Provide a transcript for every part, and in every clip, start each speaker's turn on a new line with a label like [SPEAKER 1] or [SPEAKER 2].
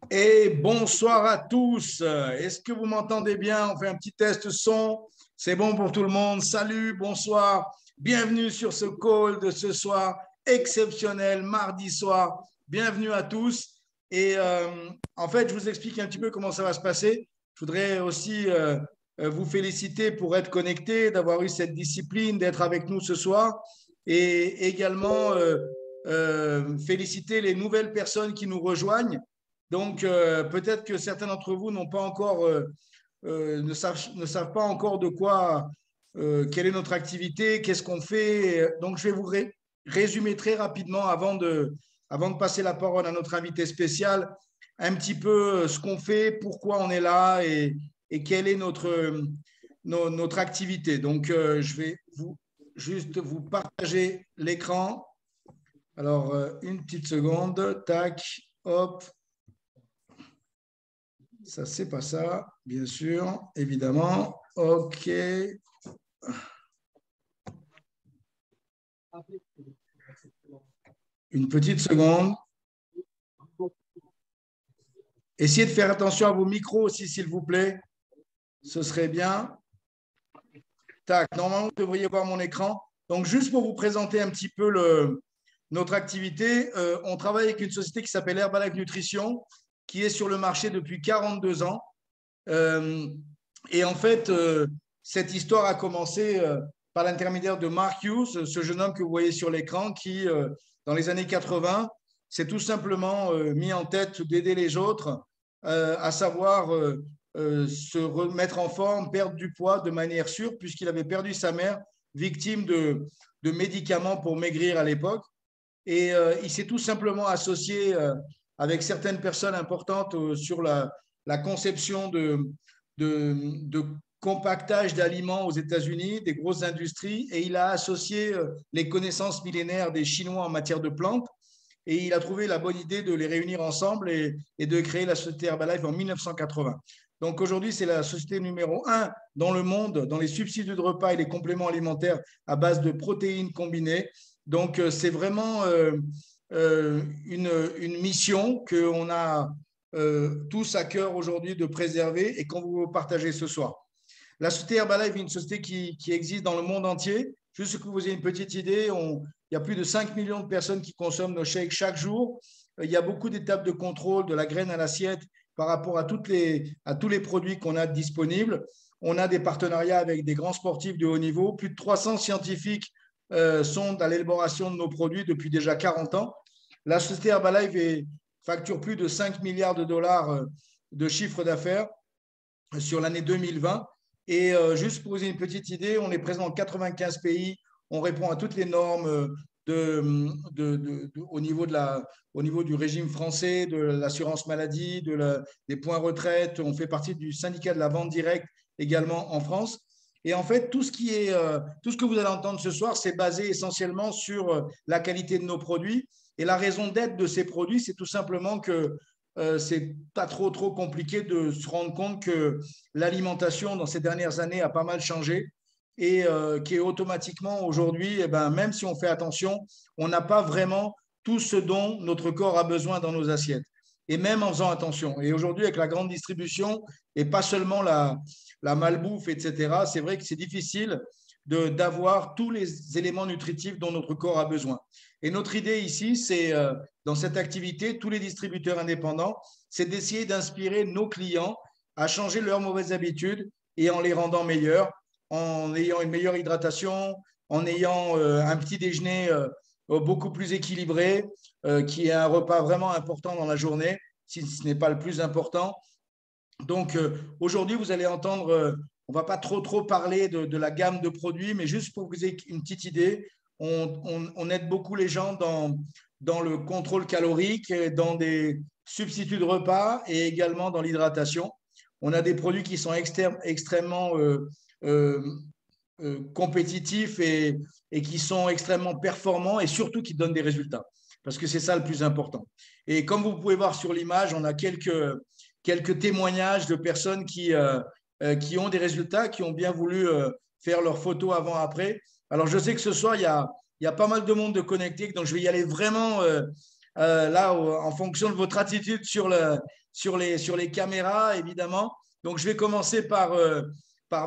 [SPEAKER 1] Et bonsoir à tous. Est-ce que vous m'entendez bien? On fait un petit test son. C'est bon pour tout le monde. Salut, bonsoir. Bienvenue sur ce call de ce soir exceptionnel, mardi soir. Bienvenue à tous. Et en fait, je vous explique un petit peu comment ça va se passer. Je voudrais aussi vous féliciter pour être connecté, d'avoir eu cette discipline, d'être avec nous ce soir. Et également féliciter les nouvelles personnes qui nous rejoignent. Donc, peut-être que certains d'entre vous n'ont pas encore, ne savent pas encore de quoi, quelle est notre activité, qu'est-ce qu'on fait. Donc, je vais vous résumer très rapidement avant de passer la parole à notre invité spécial, un petit peu ce qu'on fait, pourquoi on est là et quelle est notre activité. Donc, je vais juste vous partager l'écran. Alors, une petite seconde, tac, hop. Ça, c'est pas ça, bien sûr, évidemment. OK. Une petite seconde. Essayez de faire attention à vos micros aussi, s'il vous plaît. Ce serait bien. Tac, normalement, vous devriez voir mon écran. Donc, juste pour vous présenter un petit peu notre activité, on travaille avec une société qui s'appelle Herbalife Nutrition, qui est sur le marché depuis 42 ans. Euh, et en fait, cette histoire a commencé par l'intermédiaire de Mark Hughes, ce jeune homme que vous voyez sur l'écran, qui, dans les années 80, s'est tout simplement mis en tête d'aider les autres, à savoir se remettre en forme, perdre du poids de manière sûre, puisqu'il avait perdu sa mère, victime de médicaments pour maigrir à l'époque. Et il s'est tout simplement associé avec certaines personnes importantes sur la conception de compactage d'aliments aux États-Unis, des grosses industries, et il a associé les connaissances millénaires des Chinois en matière de plantes, et il a trouvé la bonne idée de les réunir ensemble et de créer la société Herbalife en 1980. Donc aujourd'hui, c'est la société numéro un dans le monde dans les substituts de repas et les compléments alimentaires à base de protéines combinées. Donc c'est vraiment une mission qu'on a tous à cœur aujourd'hui de préserver et qu'on vous partager ce soir. La société Herbalife est une société qui existe dans le monde entier. Juste que vous ayez une petite idée, il y a plus de 5 millions de personnes qui consomment nos shakes chaque jour. Il y a beaucoup d'étapes de contrôle de la graine à l'assiette par rapport à tous les produits qu'on a disponibles. On a des partenariats avec des grands sportifs de haut niveau. Plus de 300 scientifiques sont à l'élaboration de nos produits depuis déjà 40 ans. La société Herbalife facture plus de 5 milliards de dollars de chiffre d'affaires sur l'année 2020. Et juste pour vous donner une petite idée, on est présent dans 95 pays, on répond à toutes les normes au niveau du régime français, de l'assurance maladie, des points retraite. On fait partie du syndicat de la vente directe également en France. Et en fait, tout ce que vous allez entendre ce soir, c'est basé essentiellement sur la qualité de nos produits. Et la raison d'être de ces produits, c'est tout simplement que c'est pas trop compliqué de se rendre compte que l'alimentation dans ces dernières années a pas mal changé et qui est automatiquement aujourd'hui, eh ben, même si on fait attention, on n'a pas vraiment tout ce dont notre corps a besoin dans nos assiettes. Et même en faisant attention. Et aujourd'hui, avec la grande distribution et pas seulement la malbouffe, etc., c'est vrai que c'est difficile d'avoir tous les éléments nutritifs dont notre corps a besoin. Et notre idée ici, c'est dans cette activité, tous les distributeurs indépendants, c'est d'essayer d'inspirer nos clients à changer leurs mauvaises habitudes et en les rendant meilleurs, en ayant une meilleure hydratation, en ayant un petit déjeuner beaucoup plus équilibré, qui est un repas vraiment important dans la journée, si ce n'est pas le plus important. Donc aujourd'hui, vous allez entendre, on ne va pas trop parler de la gamme de produits, mais juste pour que vous ayez une petite idée, on aide beaucoup les gens dans le contrôle calorique, dans des substituts de repas et également dans l'hydratation. On a des produits qui sont extrêmement euh, compétitifs et qui sont extrêmement performants et surtout qui donnent des résultats. Parce que c'est ça le plus important. Et comme vous pouvez voir sur l'image, on a quelques témoignages de personnes qui ont des résultats, qui ont bien voulu faire leurs photos avant-après. Alors, je sais que ce soir, il y a pas mal de monde de connecté, donc je vais y aller vraiment là en fonction de votre attitude sur les caméras, évidemment. Donc, je vais commencer par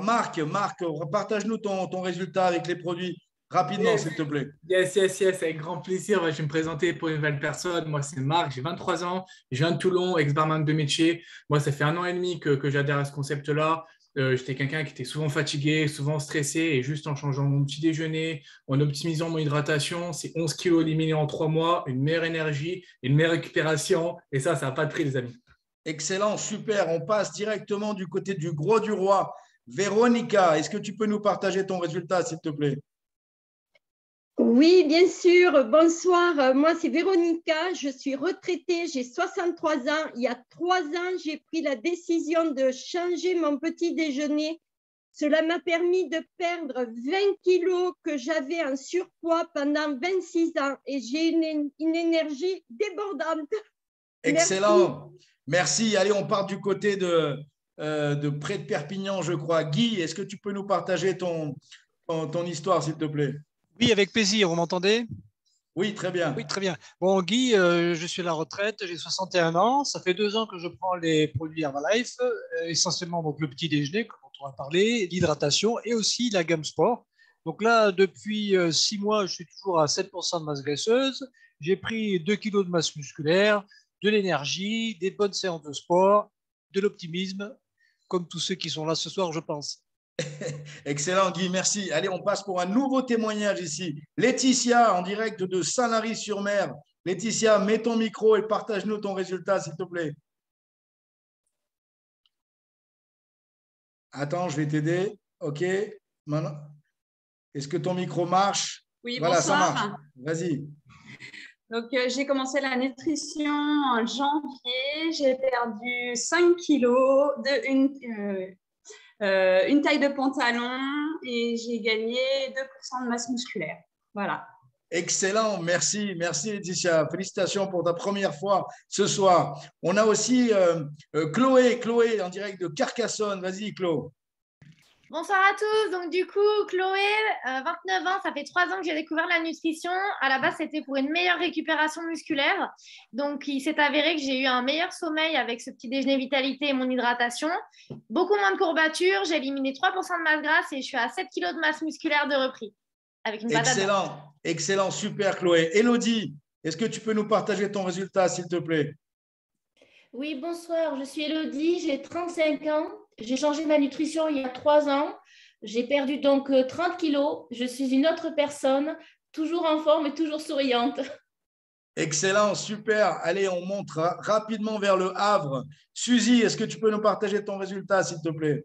[SPEAKER 1] Marc. Marc, partage-nous ton résultat avec les produits rapidement,
[SPEAKER 2] Yes,
[SPEAKER 1] s'il te plaît.
[SPEAKER 2] yes, avec grand plaisir. Je vais me présenter pour une nouvelle personne. Moi, c'est Marc, j'ai 23 ans, je viens de Toulon, ex-barman de métier. Moi, ça fait 1 an et demi que j'adhère à ce concept-là. J'étais quelqu'un qui était souvent fatigué, souvent stressé, et juste en changeant mon petit déjeuner, en optimisant mon hydratation, c'est 11 kilos éliminés en 3 mois, une meilleure énergie, une meilleure récupération, et ça n'a pas de prix, les amis.
[SPEAKER 1] Excellent, super. On passe directement du côté du Gros du Roi. Véronica, est-ce que tu peux nous partager ton résultat, s'il te plaît?
[SPEAKER 3] Oui, bien sûr. Bonsoir. Moi, c'est Véronica. Je suis retraitée. J'ai 63 ans. Il y a 3 ans, j'ai pris la décision de changer mon petit déjeuner. Cela m'a permis de perdre 20 kilos que j'avais en surpoids pendant 26 ans et j'ai une énergie débordante.
[SPEAKER 1] Excellent. Merci. Allez, on part du côté de près de Perpignan, je crois. Guy, est-ce que tu peux nous partager ton histoire, s'il te plaît?
[SPEAKER 4] Oui, avec plaisir. Vous m'entendez?
[SPEAKER 1] Oui, très bien.
[SPEAKER 4] Oui, très bien. Bon, Guy, je suis à la retraite, j'ai 61 ans. Ça fait 2 ans que je prends les produits Herbalife, essentiellement donc, le petit déjeuner, comme on a parlé, l'hydratation et aussi la gamme sport. Donc là, depuis 6 mois, je suis toujours à 7% de masse graisseuse. J'ai pris 2 kilos de masse musculaire, de l'énergie, des bonnes séances de sport, de l'optimisme, comme tous ceux qui sont là ce soir, je pense.
[SPEAKER 1] Excellent, Guy, merci. Allez, on passe pour un nouveau témoignage ici. Laetitia, en direct de Saint-Lary-sur-Mer. Laetitia, mets ton micro et partage-nous ton résultat, s'il te plaît. Attends, je vais t'aider. OK. Maintenant, est-ce que ton micro marche?
[SPEAKER 5] Oui,
[SPEAKER 1] voilà,
[SPEAKER 5] bonsoir.
[SPEAKER 1] Ça marche. Vas-y.
[SPEAKER 5] Donc, j'ai commencé la nutrition en janvier. J'ai perdu 5 kilos, une taille de pantalon et j'ai gagné 2% de masse musculaire. Voilà.
[SPEAKER 1] Excellent, merci, merci Laetitia. Félicitations pour ta première fois ce soir. On a aussi Chloé en direct de Carcassonne. Vas-y, Chloé.
[SPEAKER 6] Bonsoir à tous. Donc, du coup, Chloé, 29 ans, ça fait 3 ans que j'ai découvert la nutrition. À la base, c'était pour une meilleure récupération musculaire. Donc, il s'est avéré que j'ai eu un meilleur sommeil avec ce petit déjeuner vitalité et mon hydratation. Beaucoup moins de courbatures. J'ai éliminé 3% de masse grasse et je suis à 7 kg de masse musculaire de repris. Avec une patate.
[SPEAKER 1] Excellent, excellent, super Chloé. Élodie, est-ce que tu peux nous partager ton résultat, s'il te plaît?
[SPEAKER 7] Oui, bonsoir, je suis Élodie, j'ai 35 ans. J'ai changé ma nutrition il y a 3 ans. J'ai perdu donc 30 kilos. Je suis une autre personne, toujours en forme et toujours souriante.
[SPEAKER 1] Excellent, super. Allez, on monte rapidement vers le Havre. Suzy, est-ce que tu peux nous partager ton résultat, s'il te plaît?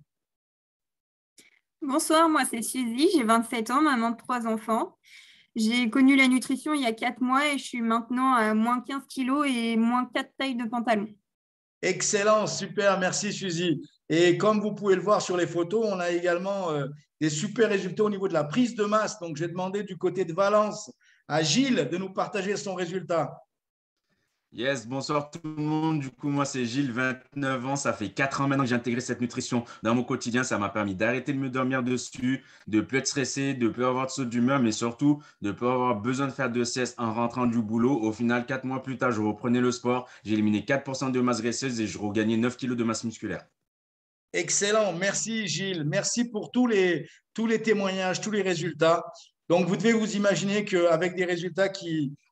[SPEAKER 8] Bonsoir, moi c'est Suzy, j'ai 27 ans, maman de 3 enfants. J'ai connu la nutrition il y a 4 mois et je suis maintenant à moins 15 kilos et moins 4 tailles de pantalon.
[SPEAKER 1] Excellent, super, merci Suzy. Et comme vous pouvez le voir sur les photos, on a également des super résultats au niveau de la prise de masse. Donc, j'ai demandé du côté de Valence à Gilles de nous partager son résultat.
[SPEAKER 9] Yes, bonsoir tout le monde. Du coup, moi, c'est Gilles, 29 ans. Ça fait 4 ans maintenant que j'ai intégré cette nutrition dans mon quotidien. Ça m'a permis d'arrêter de me dormir dessus, de ne plus être stressé, de ne plus avoir de saut d'humeur, mais surtout de ne plus avoir besoin de faire de sieste en rentrant du boulot. Au final, 4 mois plus tard, je reprenais le sport. J'ai éliminé 4% de masse graisseuse et je regagnais 9 kilos de masse musculaire.
[SPEAKER 1] Excellent, merci Gilles. Merci pour tous les témoignages, tous les résultats. Donc, vous devez vous imaginer qu'avec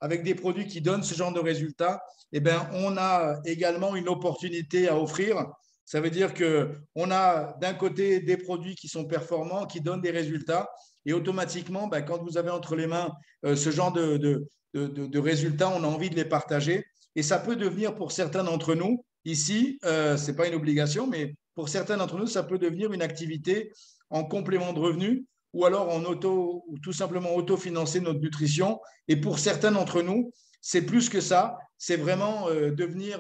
[SPEAKER 1] avec des produits qui donnent ce genre de résultats, eh bien, on a également une opportunité à offrir. Ça veut dire qu'on a d'un côté des produits qui sont performants, qui donnent des résultats, et automatiquement, ben, quand vous avez entre les mains ce genre de résultats, on a envie de les partager. Et ça peut devenir pour certains d'entre nous, ici, ce n'est pas une obligation, mais pour certains d'entre nous, ça peut devenir une activité en complément de revenus ou alors ou tout simplement autofinancer notre nutrition. Et pour certains d'entre nous, c'est plus que ça. C'est vraiment devenir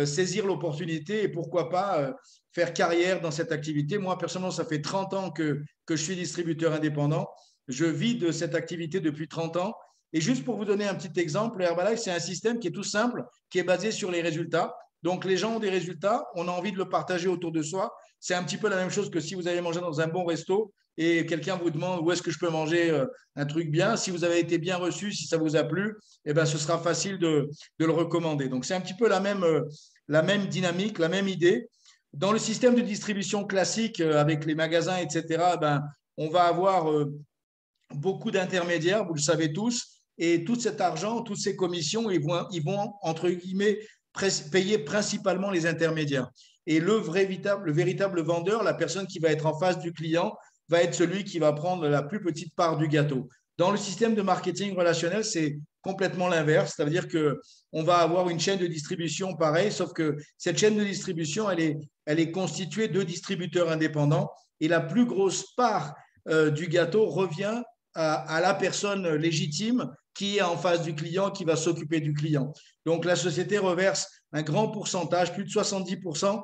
[SPEAKER 1] saisir l'opportunité et pourquoi pas faire carrière dans cette activité. Moi, personnellement, ça fait 30 ans que je suis distributeur indépendant. Je vis de cette activité depuis 30 ans. Et juste pour vous donner un petit exemple, Herbalife, c'est un système qui est tout simple, qui est basé sur les résultats. Donc, les gens ont des résultats, on a envie de le partager autour de soi. C'est un petit peu la même chose que si vous allez manger dans un bon resto et quelqu'un vous demande où est-ce que je peux manger un truc bien. Si vous avez été bien reçu, si ça vous a plu, eh ben, ce sera facile de le recommander. Donc, c'est un petit peu la même dynamique, la même idée. Dans le système de distribution classique, avec les magasins, etc., on va avoir beaucoup d'intermédiaires, vous le savez tous, et tout cet argent, toutes ces commissions, ils vont entre guillemets, payer principalement les intermédiaires. Et le véritable vendeur, la personne qui va être en face du client, va être celui qui va prendre la plus petite part du gâteau. Dans le système de marketing relationnel, c'est complètement l'inverse. Ça veut dire qu'on va avoir une chaîne de distribution pareille, sauf que cette chaîne de distribution, elle est constituée de distributeurs indépendants et la plus grosse part du gâteau revient à la personne légitime qui est en face du client, qui va s'occuper du client. Donc, la société reverse un grand pourcentage, plus de 70%,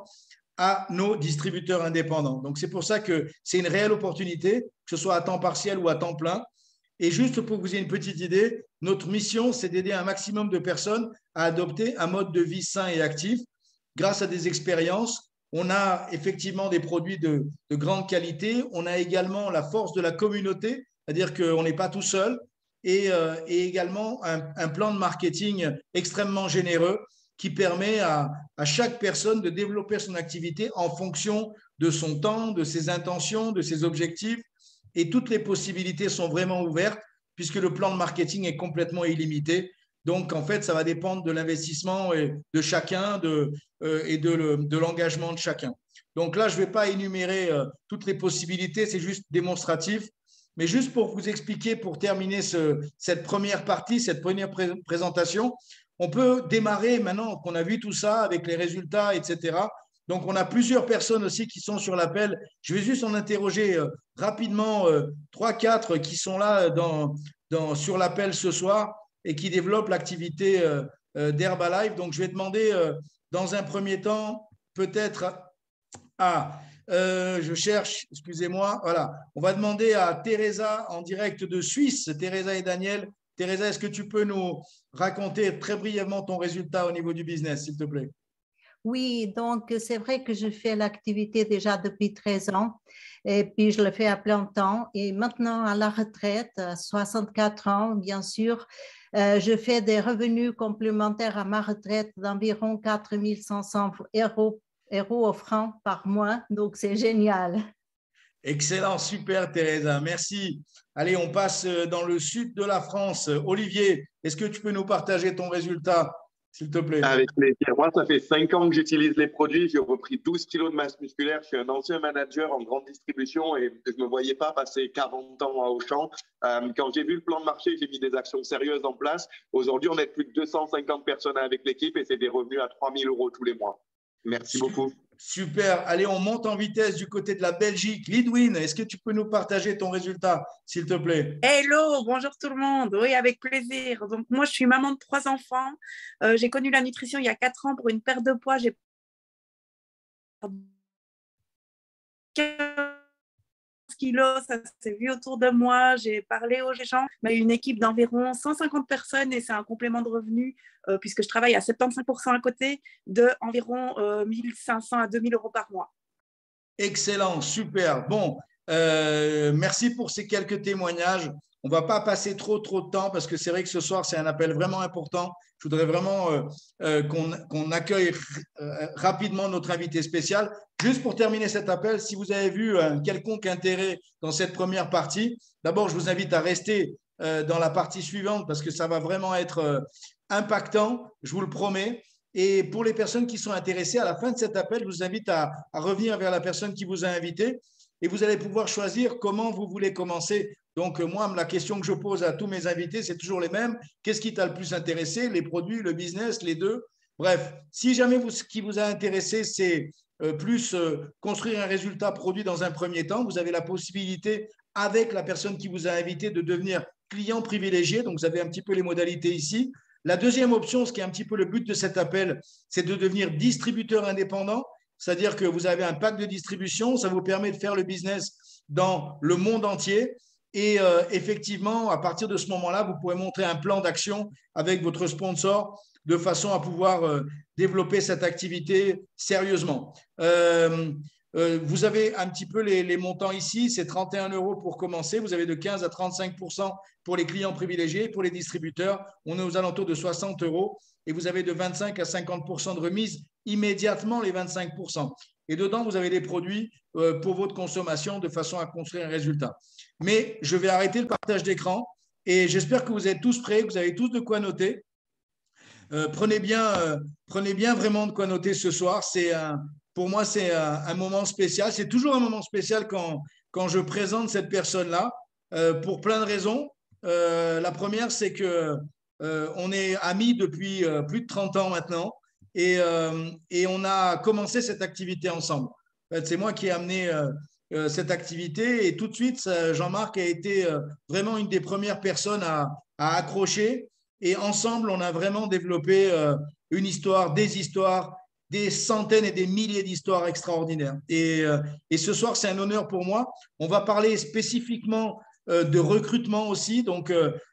[SPEAKER 1] à nos distributeurs indépendants. Donc, c'est pour ça que c'est une réelle opportunité, que ce soit à temps partiel ou à temps plein. Et juste pour que vous ayez une petite idée, notre mission, c'est d'aider un maximum de personnes à adopter un mode de vie sain et actif grâce à des expériences. On a effectivement des produits de grande qualité. On a également la force de la communauté, c'est-à-dire qu'on n'est pas tout seul. Et également un plan de marketing extrêmement généreux qui permet à chaque personne de développer son activité en fonction de son temps, de ses intentions, de ses objectifs. Et toutes les possibilités sont vraiment ouvertes puisque le plan de marketing est complètement illimité. Donc, en fait, ça va dépendre de l'investissement de chacun et de l'engagement de chacun. Donc là, je ne vais pas énumérer toutes les possibilités, c'est juste démonstratif. Mais juste pour vous expliquer, pour terminer cette première partie, cette première présentation, on peut démarrer maintenant qu'on a vu tout ça avec les résultats, etc. Donc, on a plusieurs personnes aussi qui sont sur l'appel. Je vais juste en interroger rapidement 3-4 qui sont là sur l'appel ce soir et qui développent l'activité d'Herbalife. Donc, je vais demander dans un premier temps peut-être à… je cherche, excusez-moi, voilà. On va demander à Teresa en direct de Suisse, Teresa et Daniel. Teresa, est-ce que tu peux nous raconter très brièvement ton résultat au niveau du business, s'il te plaît?
[SPEAKER 10] Oui, donc c'est vrai que je fais l'activité déjà depuis 13 ans et puis je le fais à plein temps. Et maintenant, à la retraite, à 64 ans, bien sûr, je fais des revenus complémentaires à ma retraite d'environ 4 500 euros au franc par mois, donc c'est génial.
[SPEAKER 1] Excellent, super Teresa, merci. Allez, on passe dans le sud de la France. Olivier, est-ce que tu peux nous partager ton résultat, s'il te plaît?
[SPEAKER 11] Avec plaisir. Moi, ça fait 5 ans que j'utilise les produits. J'ai repris 12 kilos de masse musculaire. Je suis un ancien manager en grande distribution et je ne me voyais pas passer 40 ans à Auchan. Quand j'ai vu le plan de marché, j'ai mis des actions sérieuses en place. Aujourd'hui, on est plus de 250 personnes avec l'équipe et c'est des revenus à 3 000 € tous les mois. Merci beaucoup.
[SPEAKER 1] Super. Allez, on monte en vitesse du côté de la Belgique. Lidwin, est-ce que tu peux nous partager ton résultat, s'il te plaît?
[SPEAKER 12] Hello, bonjour tout le monde. Oui, avec plaisir. Donc, moi, je suis maman de 3 enfants. J'ai connu la nutrition il y a 4 ans pour une perte de poids. J'ai 15 kilos, ça s'est vu autour de moi. J'ai parlé aux gens. Mais une équipe d'environ 150 personnes et c'est un complément de revenus puisque je travaille à 75% à côté de environ 1 500 à 2 000 € par mois.
[SPEAKER 1] Excellent, super. Bon, merci pour ces quelques témoignages. On ne va pas passer trop de temps parce que c'est vrai que ce soir, c'est un appel vraiment important. Je voudrais vraiment qu'on accueille rapidement notre invité spécial. Juste pour terminer cet appel, si vous avez vu un quelconque intérêt dans cette première partie, d'abord, je vous invite à rester dans la partie suivante parce que ça va vraiment être impactant, je vous le promets. Et pour les personnes qui sont intéressées, à la fin de cet appel, je vous invite à revenir vers la personne qui vous a invité et vous allez pouvoir choisir comment vous voulez commencer. Donc, moi, la question que je pose à tous mes invités, c'est toujours les mêmes. Qu'est-ce qui t'a le plus intéressé? Les produits, le business, les deux? Bref, si jamais ce qui vous a intéressé, c'est plus construire un résultat produit dans un premier temps, vous avez la possibilité, avec la personne qui vous a invité, de devenir client privilégié. Donc, vous avez un petit peu les modalités ici. La deuxième option, ce qui est un petit peu le but de cet appel, c'est de devenir distributeur indépendant, c'est-à-dire que vous avez un pack de distribution, ça vous permet de faire le business dans le monde entier et effectivement, à partir de ce moment-là, vous pouvez montrer un plan d'action avec votre sponsor de façon à pouvoir développer cette activité sérieusement. Vous avez un petit peu les montants ici, c'est 31 € pour commencer. Vous avez de 15 à 35% pour les clients privilégiés. Pour les distributeurs, on est aux alentours de 60 € et vous avez de 25 à 50% de remise immédiatement, les 25%. Et dedans, vous avez des produits pour votre consommation de façon à construire un résultat. Mais je vais arrêter le partage d'écran et j'espère que vous êtes tous prêts, que vous avez tous de quoi noter. Prenez bien vraiment de quoi noter ce soir. Pour moi, c'est un moment spécial. C'est toujours un moment spécial quand je présente cette personne-là, pour plein de raisons. La première, c'est qu'on est amis depuis plus de 30 ans maintenant et on a commencé cette activité ensemble. En fait, c'est moi qui ai amené cette activité et tout de suite, Jean-Marc a été vraiment une des premières personnes à accrocher. Et ensemble, on a vraiment développé une histoire, des centaines et des milliers d'histoires extraordinaires. Et ce soir, c'est un honneur pour moi. On va parler spécifiquement de recrutement aussi. Donc,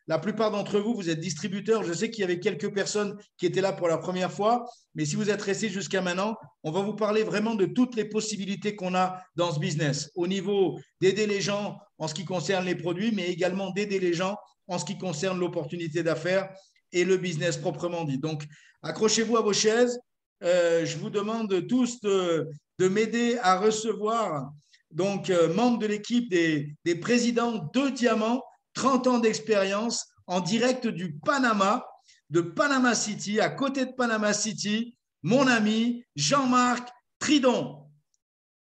[SPEAKER 1] la plupart d'entre vous, vous êtes distributeurs. Je sais qu'il y avait quelques personnes qui étaient là pour la première fois. Mais si vous êtes restés jusqu'à maintenant, on va vous parler vraiment de toutes les possibilités qu'on a dans ce business, au niveau d'aider les gens en ce qui concerne les produits, mais également d'aider les gens en ce qui concerne l'opportunité d'affaires et le business proprement dit. Donc, accrochez-vous à vos chaises. Je vous demande tous de m'aider à recevoir donc membre de l'équipe des présidents de Diamant, 30 ans d'expérience en direct du Panama, de Panama City, à côté de Panama City, mon ami Jean-Marc Tridon.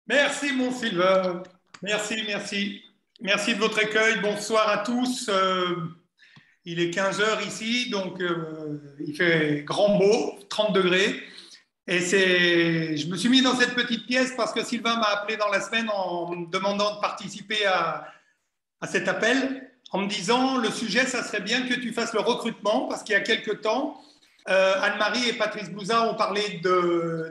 [SPEAKER 13] Merci mon Sylvain, merci. Merci de votre accueil. Bonsoir à tous. Il est 15 h ici, donc il fait grand beau, 30 degrés. Et je me suis mis dans cette petite pièce parce que Sylvain m'a appelé dans la semaine en me demandant de participer à cet appel, en me disant le sujet, ça serait bien que tu fasses le recrutement parce qu'il y a quelques temps, Anne-Marie et Patrice Blouza ont parlé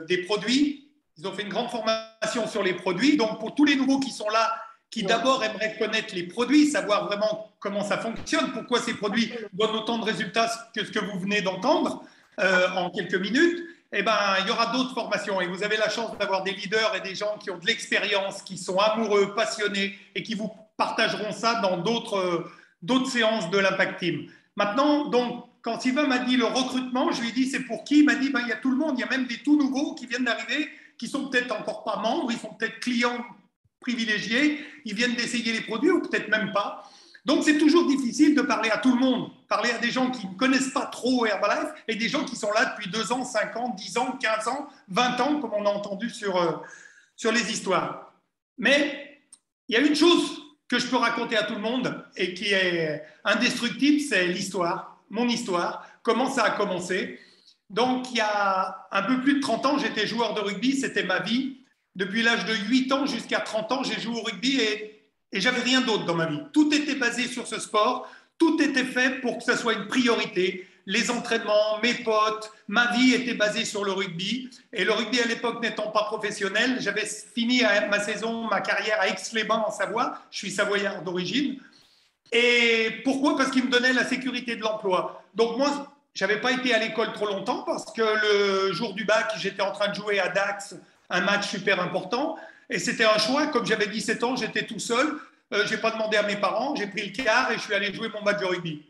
[SPEAKER 13] des produits. Ils ont fait une grande formation sur les produits. Donc, pour tous les nouveaux qui sont là, qui d'abord aimeraient connaître les produits, savoir vraiment comment ça fonctionne, pourquoi ces produits donnent autant de résultats que ce que vous venez d'entendre en quelques minutes, eh ben, il y aura d'autres formations. Et vous avez la chance d'avoir des leaders et des gens qui ont de l'expérience, qui sont amoureux, passionnés et qui vous partageront ça dans d'autres séances de l'Impact Team. Maintenant, donc, quand Sylvain m'a dit le recrutement, je lui ai dit c'est pour qui? Il m'a dit ben, il y a tout le monde, il y a même des tout nouveaux qui viennent d'arriver, qui sont peut-être encore pas membres, ils sont peut-être clients privilégiés, ils viennent d'essayer les produits ou peut-être même pas. Donc, c'est toujours difficile de parler à tout le monde, parler à des gens qui ne connaissent pas trop Herbalife et des gens qui sont là depuis 2 ans, 5 ans, 10 ans, 15 ans, 20 ans, comme on a entendu sur les histoires. Mais il y a une chose que je peux raconter à tout le monde et qui est indestructible, c'est l'histoire, mon histoire, comment ça a commencé. Donc, il y a un peu plus de 30 ans, j'étais joueur de rugby, c'était ma vie. Depuis l'âge de 8 ans jusqu'à 30 ans, j'ai joué au rugby et j'avais rien d'autre dans ma vie. Tout était basé sur ce sport, tout était fait pour que ça soit une priorité. Les entraînements, mes potes, ma vie était basée sur le rugby. Et le rugby à l'époque n'étant pas professionnel, j'avais fini ma carrière à Aix-les-Bains en Savoie. Je suis savoyard d'origine. Et pourquoi? Parce qu'il me donnait la sécurité de l'emploi. Donc moi, je n'avais pas été à l'école trop longtemps parce que le jour du bac, j'étais en train de jouer à Dax, un match super important. Et c'était un choix. Comme j'avais 17 ans, j'étais tout seul. Je n'ai pas demandé à mes parents. J'ai pris le car et je suis allé jouer mon match de rugby.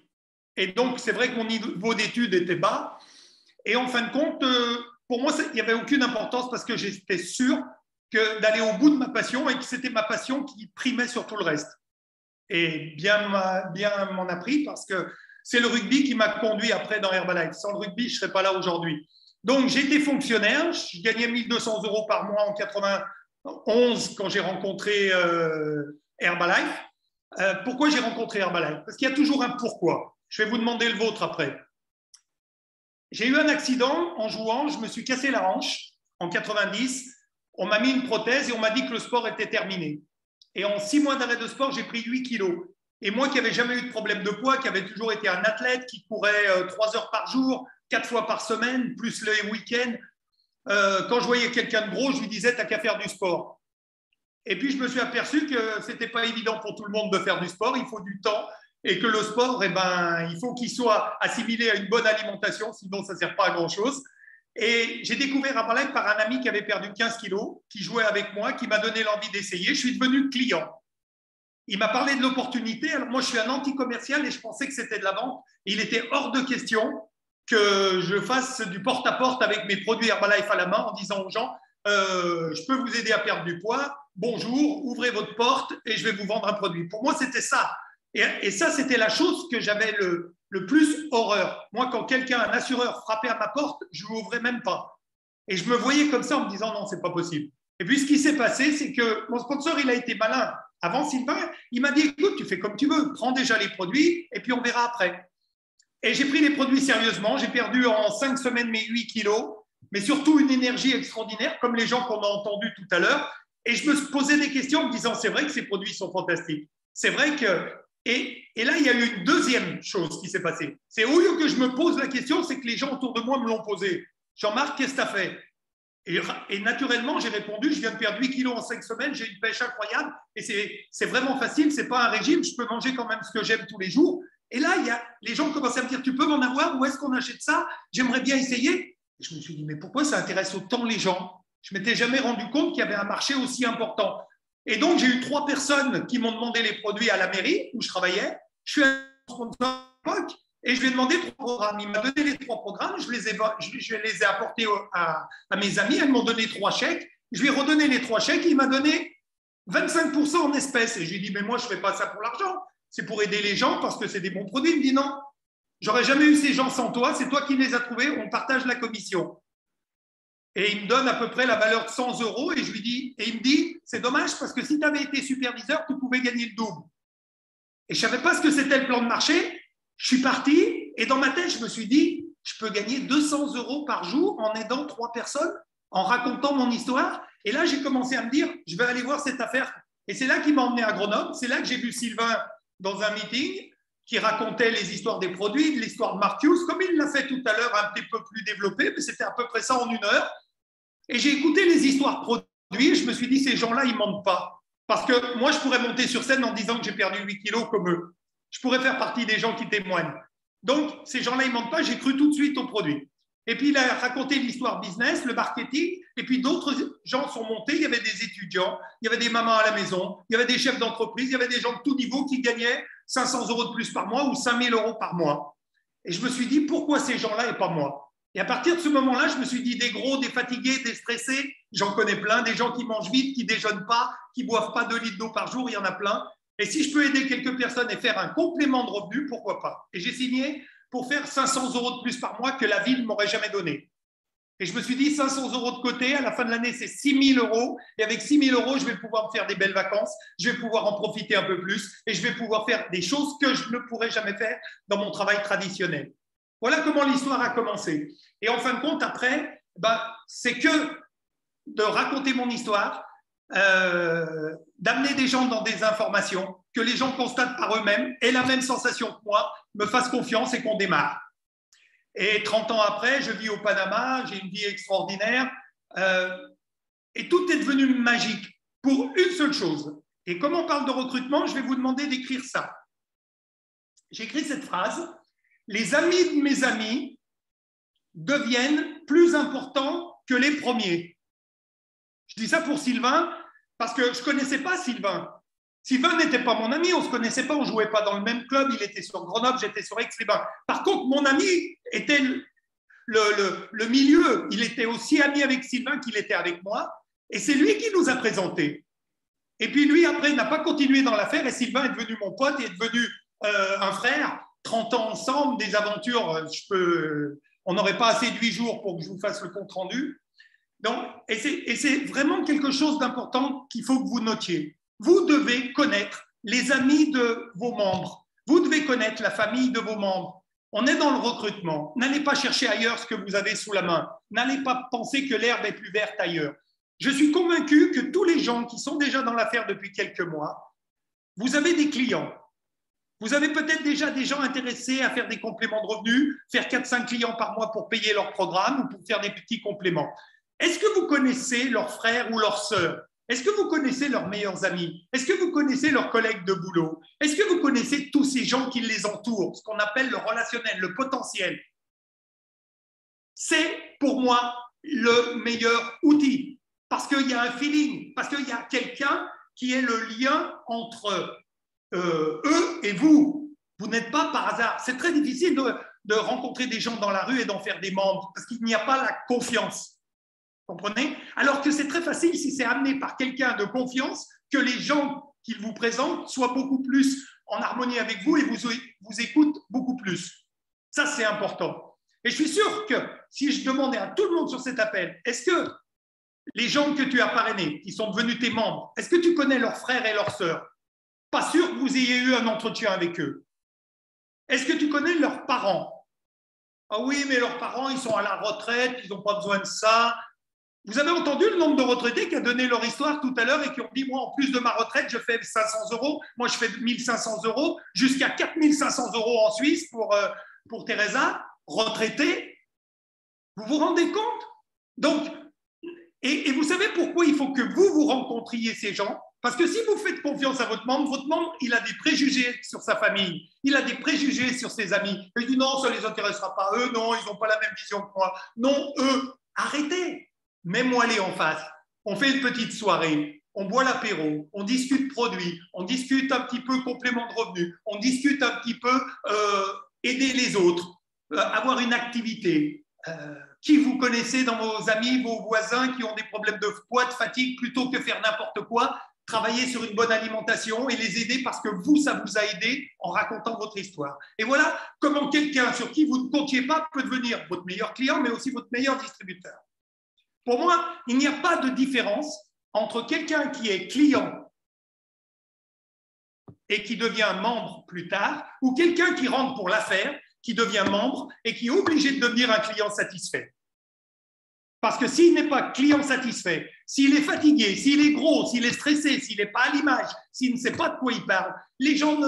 [SPEAKER 13] Et donc, c'est vrai que mon niveau d'études était bas. Et en fin de compte, pour moi, il n'y avait aucune importance parce que j'étais sûr d'aller au bout de ma passion et que c'était ma passion qui primait sur tout le reste. Et bien m'en a pris parce que c'est le rugby qui m'a conduit après dans Herbalife. Sans le rugby, je ne serais pas là aujourd'hui. Donc, j'étais fonctionnaire. Je gagnais 1 200 € par mois en 91 quand j'ai rencontré Herbalife. Pourquoi j'ai rencontré Herbalife? Parce qu'il y a toujours un pourquoi. Je vais vous demander le vôtre après. J'ai eu un accident en jouant. Je me suis cassé la hanche en 90. On m'a mis une prothèse et on m'a dit que le sport était terminé. Et en 6 mois d'arrêt de sport, j'ai pris 8 kilos. Et moi qui n'avais jamais eu de problème de poids, qui avait toujours été un athlète, qui courait 3 heures par jour, 4 fois par semaine, plus les week-ends, quand je voyais quelqu'un de gros, je lui disais « t'as qu'à faire du sport ». Et puis, je me suis aperçu que ce n'était pas évident pour tout le monde de faire du sport, il faut du temps, et que le sport, eh ben, il faut qu'il soit assimilé à une bonne alimentation, sinon ça ne sert pas à grand-chose. Et j'ai découvert Herbalife par un ami qui avait perdu 15 kilos, qui jouait avec moi, qui m'a donné l'envie d'essayer. Je suis devenu client. Il m'a parlé de l'opportunité. Alors moi, je suis un anti-commercial et je pensais que c'était de la vente. Et il était hors de question que je fasse du porte-à-porte avec mes produits Herbalife à la main en disant aux gens je peux vous aider à perdre du poids. Bonjour, ouvrez votre porte et je vais vous vendre un produit. Pour moi, c'était ça. Et ça, c'était la chose que j'avais le plus horreur. Moi, quand quelqu'un, un assureur, frappait à ma porte, je ne l'ouvrais même pas. Et je me voyais comme ça en me disant non, ce n'est pas possible. Et puis, ce qui s'est passé, c'est que mon sponsor, il a été malin. Avant Sylvain, il m'a dit écoute, tu fais comme tu veux, prends déjà les produits et puis on verra après. Et j'ai pris les produits sérieusement. J'ai perdu en 5 semaines mes 8 kilos, mais surtout une énergie extraordinaire, comme les gens qu'on a entendus tout à l'heure. Et je me posais des questions en me disant c'est vrai que ces produits sont fantastiques. C'est vrai que. Et là, il y a eu une deuxième chose qui s'est passée. C'est au lieu que je me pose la question, c'est que les gens autour de moi me l'ont posé. Jean-Marc, qu'est-ce que tu as fait ? Et naturellement, j'ai répondu, je viens de perdre 8 kilos en 5 semaines, j'ai une pêche incroyable et c'est vraiment facile, ce n'est pas un régime, je peux manger quand même ce que j'aime tous les jours. Et là, les gens commencent à me dire, tu peux m'en avoir, où est-ce qu'on achète ça ? J'aimerais bien essayer. Et je me suis dit, mais pourquoi ça intéresse autant les gens ? Je ne m'étais jamais rendu compte qu'il y avait un marché aussi important. Et donc, j'ai eu 3 personnes qui m'ont demandé les produits à la mairie où je travaillais. Je suis un sponsor à l'époque et je lui ai demandé 3 programmes. Il m'a donné les 3 programmes, je les ai apportés à mes amis. Elles m'ont donné 3 chèques. Je lui ai redonné les 3 chèques. Il m'a donné 25% en espèces. Et je lui ai dit, mais moi, je ne fais pas ça pour l'argent. C'est pour aider les gens parce que c'est des bons produits. Il me dit, non, j'aurais jamais eu ces gens sans toi. C'est toi qui les as trouvés. On partage la commission. Et il me donne à peu près la valeur de 100 € et je lui dis, et il me dit, c'est dommage parce que si tu avais été superviseur, tu pouvais gagner le double. Et je ne savais pas ce que c'était le plan de marché. Je suis parti et dans ma tête, je me suis dit, je peux gagner 200 € par jour en aidant 3 personnes, en racontant mon histoire. Et là, j'ai commencé à me dire, je vais aller voir cette affaire. Et c'est là qu'il m'a emmené à Grenoble. C'est là que j'ai vu Sylvain dans un meeting qui racontait les histoires des produits, l'histoire de Mark Hughes, comme il l'a fait tout à l'heure, un petit peu plus développé, mais c'était à peu près ça en 1 heure. Et j'ai écouté les histoires produits et je me suis dit, ces gens-là, ils ne mentent pas. Parce que moi, je pourrais monter sur scène en disant que j'ai perdu 8 kilos comme eux. Je pourrais faire partie des gens qui témoignent. Donc, ces gens-là, ils ne mentent pas. J'ai cru tout de suite aux produits. Et puis, il a raconté l'histoire business, le marketing. Et puis, d'autres gens sont montés. Il y avait des étudiants, il y avait des mamans à la maison, il y avait des chefs d'entreprise, il y avait des gens de tout niveau qui gagnaient 500 € de plus par mois ou 5 000 € par mois. Et je me suis dit, pourquoi ces gens-là et pas moi ? Et à partir de ce moment-là, je me suis dit, des gros, des fatigués, des stressés, j'en connais plein, des gens qui mangent vite, qui ne déjeunent pas, qui ne boivent pas 2 litres d'eau par jour, il y en a plein. Et si je peux aider quelques personnes et faire un complément de revenu, pourquoi pas ? Et j'ai signé pour faire 500 € de plus par mois que la ville ne m'aurait jamais donné. Et je me suis dit, 500 € de côté, à la fin de l'année, c'est 6 000 €. Et avec 6 000 €, je vais pouvoir me faire des belles vacances, je vais pouvoir en profiter un peu plus et je vais pouvoir faire des choses que je ne pourrais jamais faire dans mon travail traditionnel. Voilà comment l'histoire a commencé. Et en fin de compte, après, c'est que de raconter mon histoire, d'amener des gens dans des informations, que les gens constatent par eux-mêmes, aient la même sensation que moi, me fassent confiance et qu'on démarre. Et 30 ans après, je vis au Panama, j'ai une vie extraordinaire, et tout est devenu magique pour une seule chose. Et comme on parle de recrutement, je vais vous demander d'écrire ça. J'ai écrit cette phrase. Les amis de mes amis deviennent plus importants que les premiers. Je dis ça pour Sylvain parce que je ne connaissais pas Sylvain. Sylvain n'était pas mon ami, on ne se connaissait pas, on ne jouait pas dans le même club, il était sur Grenoble, j'étais sur Aix-les-Bains. Par contre, mon ami était le milieu, il était aussi ami avec Sylvain qu'il était avec moi et c'est lui qui nous a présentés. Et puis lui, après, n'a pas continué dans l'affaire et Sylvain est devenu mon pote et est devenu un frère. 30 ans ensemble, des aventures, on n'aurait pas assez de 8 jours pour que je vous fasse le compte-rendu. Et c'est vraiment quelque chose d'important qu'il faut que vous notiez. Vous devez connaître les amis de vos membres. Vous devez connaître la famille de vos membres. On est dans le recrutement. N'allez pas chercher ailleurs ce que vous avez sous la main. N'allez pas penser que l'herbe est plus verte ailleurs. Je suis convaincu que tous les gens qui sont déjà dans l'affaire depuis quelques mois, vous avez des clients. Vous avez peut-être déjà des gens intéressés à faire des compléments de revenus, faire 4-5 clients par mois pour payer leur programme ou pour faire des petits compléments. Est-ce que vous connaissez leurs frères ou leurs sœurs ? Est-ce que vous connaissez leurs meilleurs amis ? Est-ce que vous connaissez leurs collègues de boulot ? Est-ce que vous connaissez tous ces gens qui les entourent, ce qu'on appelle le relationnel, le potentiel ? c'est pour moi le meilleur outil. Parce qu'il y a un feeling, parce qu'il y a quelqu'un qui est le lien entre eux et vous. Vous n'êtes pas par hasard. C'est très difficile de rencontrer des gens dans la rue et d'en faire des membres parce qu'il n'y a pas la confiance. Vous comprenez? Alors que c'est très facile si c'est amené par quelqu'un de confiance que les gens qu'il vous présente soient beaucoup plus en harmonie avec vous et vous écoutent beaucoup plus. Ça, c'est important. Et je suis sûr que si je demandais à tout le monde sur cet appel, est-ce que les gens que tu as parrainés, qui sont devenus tes membres, est-ce que tu connais leurs frères et leurs sœurs? Pas sûr que vous ayez eu un entretien avec eux. Est-ce que tu connais leurs parents? Ah oui, mais leurs parents, ils sont à la retraite, ils n'ont pas besoin de ça. Vous avez entendu le nombre de retraités qui a donné leur histoire tout à l'heure et qui ont dit, moi, en plus de ma retraite, je fais 500 €, moi, je fais 1500 €, jusqu'à 4500 € en Suisse pour Teresa, retraitée. Vous vous rendez compte? Donc, et vous savez pourquoi il faut que vous rencontriez ces gens? Parce que si vous faites confiance à votre membre, il a des préjugés sur sa famille, il a des préjugés sur ses amis. Il dit non, ça ne les intéressera pas. Eux, non, ils n'ont pas la même vision que moi. Non, eux, arrêtez. Mets-moi les en face. On fait une petite soirée, on boit l'apéro, on discute produits, on discute un petit peu complément de revenus, on discute un petit peu aider les autres, avoir une activité. Qui vous connaissez dans vos amis, vos voisins qui ont des problèmes de poids, de fatigue, plutôt que faire n'importe quoi, travailler sur une bonne alimentation et les aider parce que vous, ça vous a aidé en racontant votre histoire. Et voilà comment quelqu'un sur qui vous ne comptiez pas peut devenir votre meilleur client, mais aussi votre meilleur distributeur. Pour moi, il n'y a pas de différence entre quelqu'un qui est client et qui devient membre plus tard, ou quelqu'un qui rentre pour l'affaire, qui devient membre et qui est obligé de devenir un client satisfait. Parce que s'il n'est pas client satisfait, s'il est fatigué, s'il est gros, s'il est stressé, s'il n'est pas à l'image, s'il ne sait pas de quoi il parle, les gens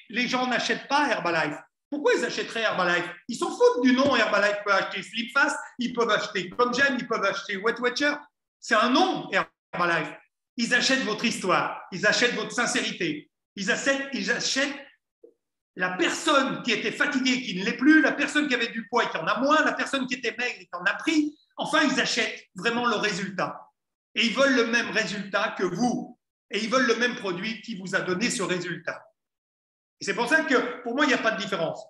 [SPEAKER 13] les gens n'achètent pas Herbalife. Pourquoi ils achèteraient Herbalife? Ils s'en foutent du nom Herbalife. Ils peuvent acheter Slim Fast, ils peuvent acheter Comgem, ils peuvent acheter Weight Watcher. C'est un nom Herbalife. Ils achètent votre histoire, ils achètent votre sincérité, ils achètent la personne qui était fatiguée, qui ne l'est plus, la personne qui avait du poids et qui en a moins, la personne qui était maigre et qui en a pris. Enfin, ils achètent vraiment le résultat. Et ils veulent le même résultat que vous. Et ils veulent le même produit qui vous a donné ce résultat. Et c'est pour ça que, pour moi, il n'y a pas de différence.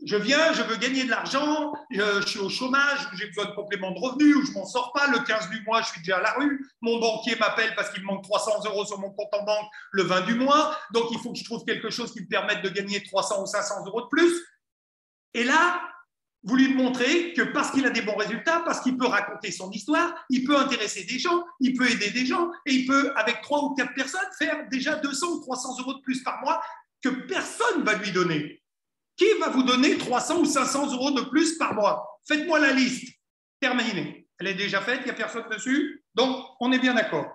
[SPEAKER 13] Je viens, je veux gagner de l'argent, je suis au chômage, j'ai besoin de complément de revenus, ou je ne m'en sors pas, le 15 du mois, je suis déjà à la rue, mon banquier m'appelle parce qu'il me manque 300 € sur mon compte en banque le 20 du mois, donc il faut que je trouve quelque chose qui me permette de gagner 300 ou 500 € de plus. Et là, vous lui montrez que parce qu'il a des bons résultats, parce qu'il peut raconter son histoire, il peut intéresser des gens, il peut aider des gens, et il peut, avec 3 ou 4 personnes, faire déjà 200 ou 300 € de plus par mois que personne ne va lui donner. Qui va vous donner 300 ou 500 € de plus par mois? Faites-moi la liste. Terminé. Elle est déjà faite, il n'y a personne dessus. Donc, on est bien d'accord.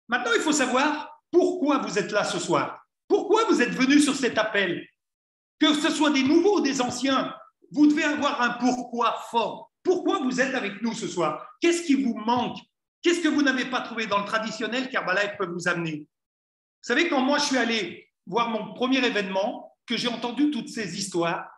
[SPEAKER 13] Maintenant, il faut savoir pourquoi vous êtes là ce soir. Pourquoi vous êtes venus sur cet appel? Que ce soit des nouveaux ou des anciens, vous devez avoir un pourquoi fort. Pourquoi vous êtes avec nous ce soir? Qu'est-ce qui vous manque? Qu'est-ce que vous n'avez pas trouvé dans le traditionnel qu'Herbalife peut vous amener? Vous savez, quand moi, je suis allé voir mon premier événement, que j'ai entendu toutes ces histoires,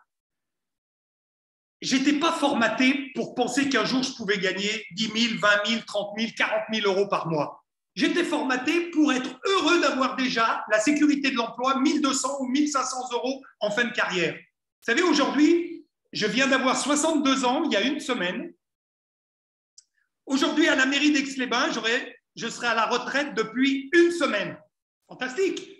[SPEAKER 13] je n'étais pas formaté pour penser qu'un jour je pouvais gagner 10 000, 20 000, 30 000, 40 000 € par mois. J'étais formaté pour être heureux d'avoir déjà la sécurité de l'emploi, 1 200 ou 1 500 € en fin de carrière. Vous savez, aujourd'hui, je viens d'avoir 62 ans, il y a une semaine. Aujourd'hui, à la mairie d'Aix-les-Bains, je serai à la retraite depuis une semaine. Fantastique!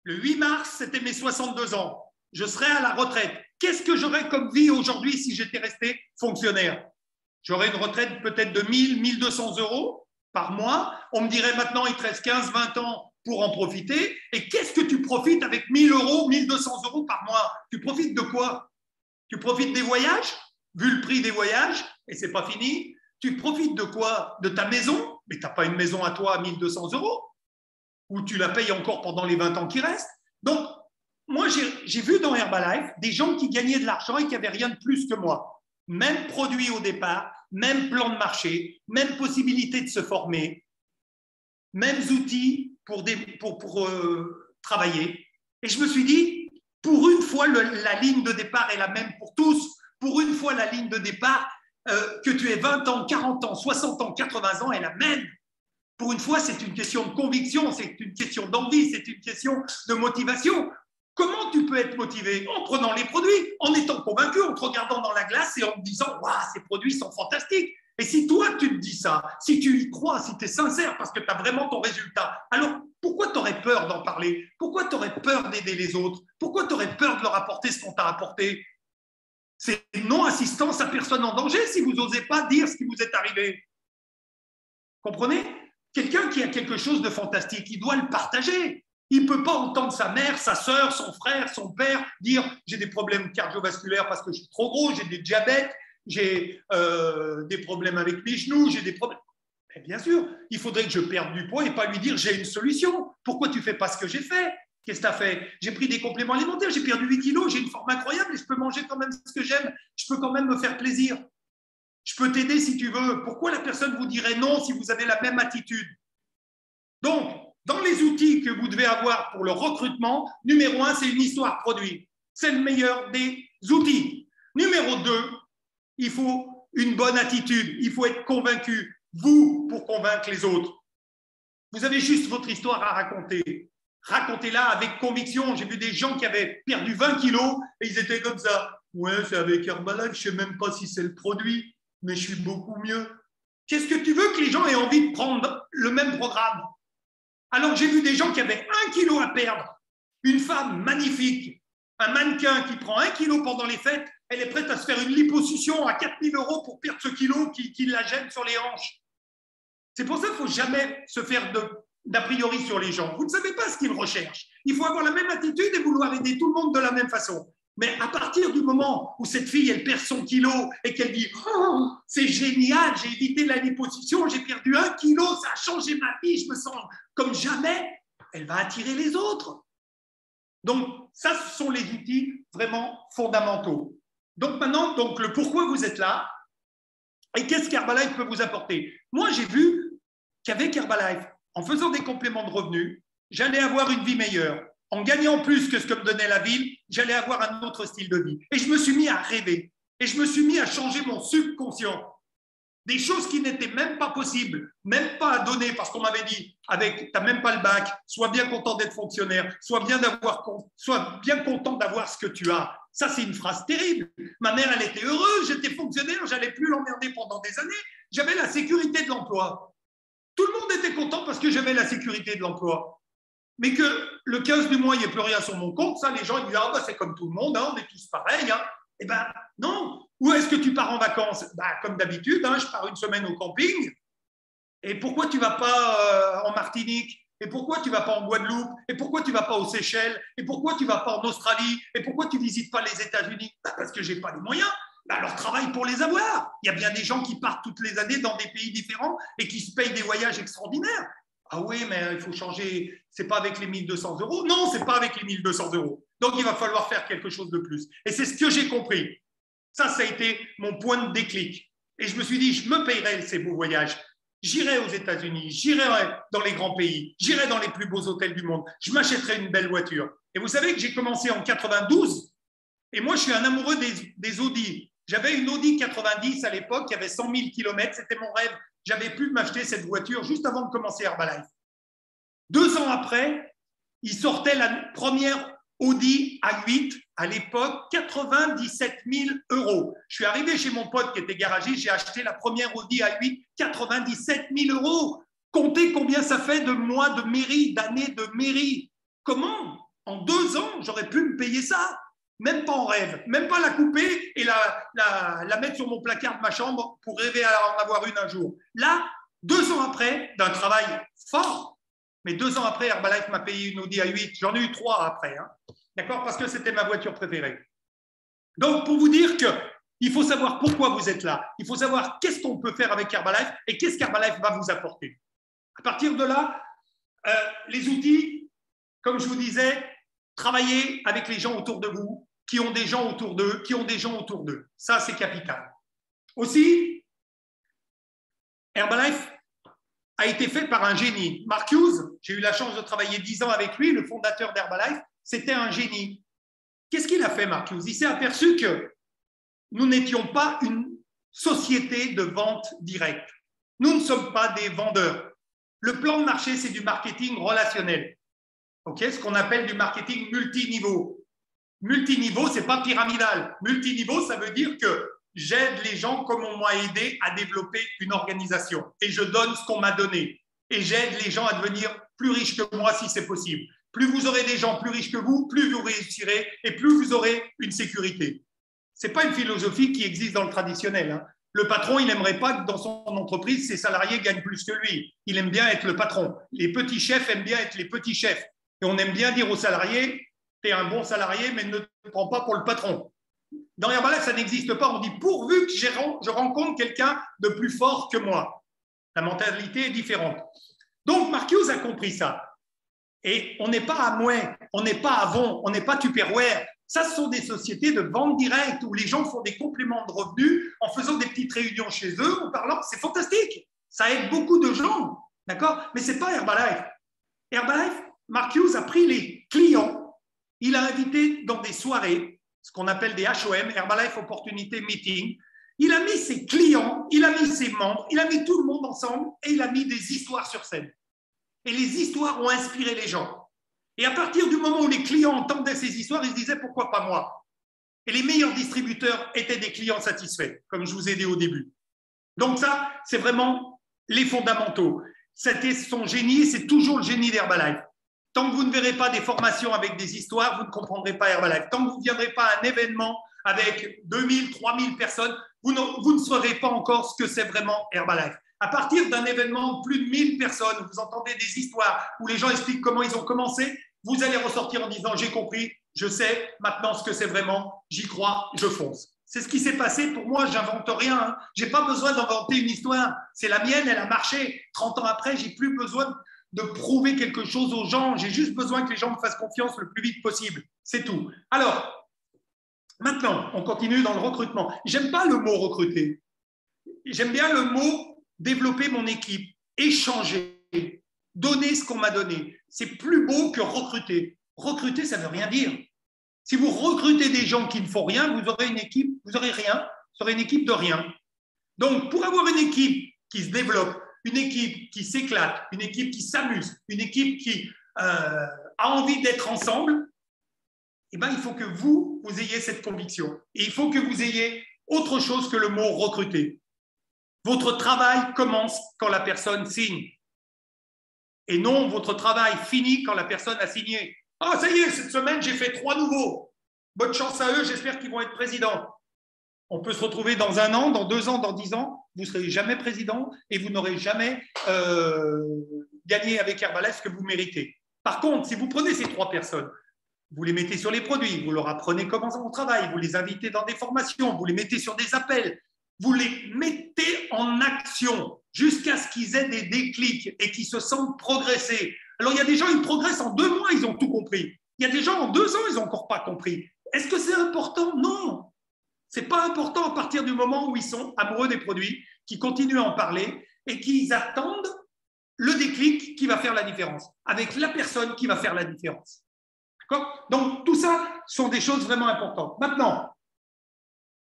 [SPEAKER 13] Le 8 mars, c'était mes 62 ans. Je serai à la retraite. Qu'est-ce que j'aurais comme vie aujourd'hui si j'étais resté fonctionnaire? J'aurais une retraite peut-être de 1 000, 1 200 € par mois. On me dirait maintenant, il te reste 15, 20 ans pour en profiter. Et qu'est-ce que tu profites avec 1 000 €, 1 200 € par mois? Tu profites de quoi? Tu profites des voyages, vu le prix des voyages, et ce n'est pas fini. Tu profites de quoi? De ta maison? Mais tu n'as pas une maison à toi à 1 200 €. Ou tu la payes encore pendant les 20 ans qui restent. Donc, moi, j'ai vu dans Herbalife des gens qui gagnaient de l'argent et qui n'avaient rien de plus que moi. Même produit au départ, même plan de marché, même possibilité de se former, mêmes outils pour travailler. Et je me suis dit, pour une fois, la ligne de départ est la même pour tous. Pour une fois, la ligne de départ, que tu aies 20 ans, 40 ans, 60 ans, 80 ans, est la même. Pour une fois, c'est une question de conviction, c'est une question d'envie, c'est une question de motivation. Comment tu peux être motivé? En prenant les produits, en étant convaincu, en te regardant dans la glace et en te disant « Waouh, ces produits sont fantastiques !» Et si toi, tu te dis ça, si tu y crois, si tu es sincère parce que tu as vraiment ton résultat, alors pourquoi tu aurais peur d'en parler? Pourquoi tu aurais peur d'aider les autres? Pourquoi tu aurais peur de leur apporter ce qu'on t'a apporté? C'est non-assistance à personne en danger si vous n'osez pas dire ce qui vous est arrivé. Comprenez? Quelqu'un qui a quelque chose de fantastique, il doit le partager. Il ne peut pas entendre sa mère, sa sœur, son frère, son père dire « j'ai des problèmes cardiovasculaires parce que je suis trop gros, j'ai des diabètes, j'ai des problèmes avec mes genoux, j'ai des problèmes… » Bien sûr, il faudrait que je perde du poids et pas lui dire « j'ai une solution. Pourquoi tu ne fais pas ce que j'ai fait ?» Qu'est-ce que tu as fait? J'ai pris des compléments alimentaires, j'ai perdu 8 kilos, j'ai une forme incroyable et je peux manger quand même ce que j'aime, je peux quand même me faire plaisir. Je peux t'aider si tu veux. Pourquoi la personne vous dirait non si vous avez la même attitude? Donc, dans les outils que vous devez avoir pour le recrutement, numéro 1, c'est une histoire produit. C'est le meilleur des outils. Numéro 2, il faut une bonne attitude. Il faut être convaincu, vous, pour convaincre les autres. Vous avez juste votre histoire à raconter. Racontez-la avec conviction. J'ai vu des gens qui avaient perdu 20 kilos et ils étaient comme ça. Ouais, c'est avec Herbalife, je ne sais même pas si c'est le produit, mais je suis beaucoup mieux. Qu'est-ce que tu veux que les gens aient envie de prendre le même programme? Alors j'ai vu des gens qui avaient 1 kilo à perdre. Une femme magnifique, un mannequin qui prend 1 kilo pendant les fêtes, elle est prête à se faire une liposuction à 4 000 € pour perdre ce kilo qui la gêne sur les hanches. C'est pour ça qu'il ne faut jamais se faire d'a priori sur les gens. Vous ne savez pas ce qu'ils recherchent. Il faut avoir la même attitude et vouloir aider tout le monde de la même façon. Mais à partir du moment où cette fille, elle perd son kilo et qu'elle dit « Oh, c'est génial, j'ai évité la liposuction, j'ai perdu 1 kilo, ça a changé ma vie, je me sens comme jamais », elle va attirer les autres. Donc, ça, ce sont les outils vraiment fondamentaux. Donc maintenant, le pourquoi vous êtes là et qu'est-ce qu'Herbalife peut vous apporter. Moi, j'ai vu qu'avec Herbalife, en faisant des compléments de revenus, j'allais avoir une vie meilleure. En gagnant plus que ce que me donnait la ville, j'allais avoir un autre style de vie. Et je me suis mis à rêver. Et je me suis mis à changer mon subconscient. Des choses qui n'étaient même pas possibles, même pas à donner, parce qu'on m'avait dit, tu n'as même pas le bac, sois bien content d'être fonctionnaire, sois bien content d'avoir ce que tu as. Ça, c'est une phrase terrible. Ma mère, elle était heureuse, j'étais fonctionnaire, je n'allais plus l'emmerder pendant des années. J'avais la sécurité de l'emploi. Tout le monde était content parce que j'avais la sécurité de l'emploi. Mais que le 15 du mois, il n'y ait plus rien sur mon compte, ça, les gens ils disent « Ah, bah, c'est comme tout le monde, hein, on est tous pareils. Hein. » Eh bien, non. Où est-ce que tu pars en vacances? Comme d'habitude, hein, je pars une semaine au camping. Et pourquoi tu ne vas pas en Martinique? Et pourquoi tu ne vas pas en Guadeloupe? Et pourquoi tu ne vas pas aux Seychelles? Et pourquoi tu ne vas pas en Australie? Et pourquoi tu ne visites pas les États-Unis? Parce que je n'ai pas les moyens. Alors travaille pour les avoir. Il y a bien des gens qui partent toutes les années dans des pays différents et qui se payent des voyages extraordinaires. Ah oui, mais il faut changer, ce n'est pas avec les 1 200 €. Non, ce n'est pas avec les 1 200 €. Donc, il va falloir faire quelque chose de plus. Et c'est ce que j'ai compris. Ça a été mon point de déclic. Et je me suis dit, je me payerai ces beaux voyages. J'irai aux États-Unis, j'irai dans les grands pays, j'irai dans les plus beaux hôtels du monde. Je m'achèterai une belle voiture. Et vous savez que j'ai commencé en 92. Et moi, je suis un amoureux des Audi. J'avais une Audi 90 à l'époque qui avait 100 000 km. C'était mon rêve. J'avais pu m'acheter cette voiture juste avant de commencer Herbalife. 2 ans après, il sortait la première Audi A8, à l'époque, 97 000 €. Je suis arrivé chez mon pote qui était garagiste, j'ai acheté la première Audi A8, 97 000 €. Comptez combien ça fait de mois de mairie, d'années de mairie. Comment? En 2 ans, j'aurais pu me payer ça. Même pas en rêve, même pas la couper et la mettre sur mon placard de ma chambre pour rêver à en avoir une un jour. Là, 2 ans après, d'un travail fort, mais 2 ans après, Herbalife m'a payé une Audi A8. J'en ai eu 3 après, hein. D'accord? Parce que c'était ma voiture préférée. Donc, pour vous dire qu'il faut savoir pourquoi vous êtes là. Il faut savoir qu'est-ce qu'on peut faire avec Herbalife et qu'est-ce qu'Herbalife va vous apporter. À partir de là, les outils, comme je vous disais, travaillez avec les gens autour de vous, qui ont des gens autour d'eux, Ça, c'est capital. Aussi, Herbalife a été fait par un génie. Mark Hughes, j'ai eu la chance de travailler 10 ans avec lui, le fondateur d'Herbalife, c'était un génie. Qu'est-ce qu'il a fait, Mark Hughes? Il s'est aperçu que nous n'étions pas une société de vente directe. Nous ne sommes pas des vendeurs. Le plan de marché, c'est du marketing relationnel. Okay, ce qu'on appelle du marketing multiniveau. Multiniveau, ce n'est pas pyramidal. Multiniveau, ça veut dire que j'aide les gens comme on m'a aidé à développer une organisation. Et je donne ce qu'on m'a donné. Et j'aide les gens à devenir plus riches que moi si c'est possible. Plus vous aurez des gens plus riches que vous, plus vous réussirez et plus vous aurez une sécurité. Ce n'est pas une philosophie qui existe dans le traditionnel. Hein. Le patron, il n'aimerait pas que dans son entreprise, ses salariés gagnent plus que lui. Il aime bien être le patron. Les petits chefs aiment bien être les petits chefs. Et on aime bien dire aux salariés, tu es un bon salarié, mais ne te prends pas pour le patron. Dans Herbalife, ça n'existe pas. On dit pourvu que je rencontre quelqu'un de plus fort que moi. La mentalité est différente. Donc, Mark Hughes a compris ça. Et on n'est pas à Amway, on n'est pas à Avon, on n'est pas Tupperware. Ça, ce sont des sociétés de vente directe où les gens font des compléments de revenus en faisant des petites réunions chez eux, en parlant. C'est fantastique. Ça aide beaucoup de gens. D'accord? Mais ce n'est pas Herbalife. Herbalife, Mark Hughes a pris les clients, il a invité dans des soirées, ce qu'on appelle des HOM, Herbalife Opportunity Meeting. Il a mis ses clients, il a mis ses membres, il a mis tout le monde ensemble et il a mis des histoires sur scène. Et les histoires ont inspiré les gens. Et à partir du moment où les clients entendaient ces histoires, ils se disaient pourquoi pas moi? Et les meilleurs distributeurs étaient des clients satisfaits, comme je vous ai dit au début. Donc ça, c'est vraiment les fondamentaux. C'était son génie, c'est toujours le génie d'Herbalife. Tant que vous ne verrez pas des formations avec des histoires, vous ne comprendrez pas Herbalife. Tant que vous ne viendrez pas à un événement avec 2000, 3000 personnes, vous ne saurez pas encore ce que c'est vraiment Herbalife. À partir d'un événement de plus de 1000 personnes, où vous entendez des histoires, où les gens expliquent comment ils ont commencé, vous allez ressortir en disant « j'ai compris, je sais maintenant ce que c'est vraiment, j'y crois, je fonce ». C'est ce qui s'est passé pour moi, j'invente rien. Hein. Je n'ai pas besoin d'inventer une histoire. C'est la mienne, elle a marché. 30 ans après, je n'ai plus besoin de prouver quelque chose aux gens. J'ai juste besoin que les gens me fassent confiance le plus vite possible. C'est tout. Alors, maintenant, on continue dans le recrutement. J'aime pas le mot recruter. J'aime bien le mot développer mon équipe, échanger, donner ce qu'on m'a donné. C'est plus beau que recruter. Recruter, ça ne veut rien dire. Si vous recrutez des gens qui ne font rien, vous aurez une équipe, vous aurez rien, vous aurez une équipe de rien. Donc, pour avoir une équipe qui se développe, une équipe qui s'éclate, une équipe qui s'amuse, une équipe qui a envie d'être ensemble, eh ben, il faut que vous ayez cette conviction. Et il faut que vous ayez autre chose que le mot recruter. Votre travail commence quand la personne signe. Et non, votre travail finit quand la personne a signé. Ah, ça y est, cette semaine, j'ai fait 3 nouveaux. Bonne chance à eux, j'espère qu'ils vont être présidents. On peut se retrouver dans 1 an, dans 2 ans, dans 10 ans. Vous ne serez jamais président et vous n'aurez jamais gagné avec Herbalife ce que vous méritez. Par contre, si vous prenez ces 3 personnes, vous les mettez sur les produits, vous leur apprenez comment on travaille, vous les invitez dans des formations, vous les mettez sur des appels, vous les mettez en action jusqu'à ce qu'ils aient des déclics et qu'ils se sentent progresser. Alors, il y a des gens, ils progressent en 2 mois, ils ont tout compris. Il y a des gens, en 2 ans, ils n'ont encore pas compris. Est-ce que c'est important? Non. Ce n'est pas important à partir du moment où ils sont amoureux des produits, qu'ils continuent à en parler et qu'ils attendent le déclic qui va faire la différence, avec la personne qui va faire la différence. D'accord? Donc, tout ça sont des choses vraiment importantes. Maintenant,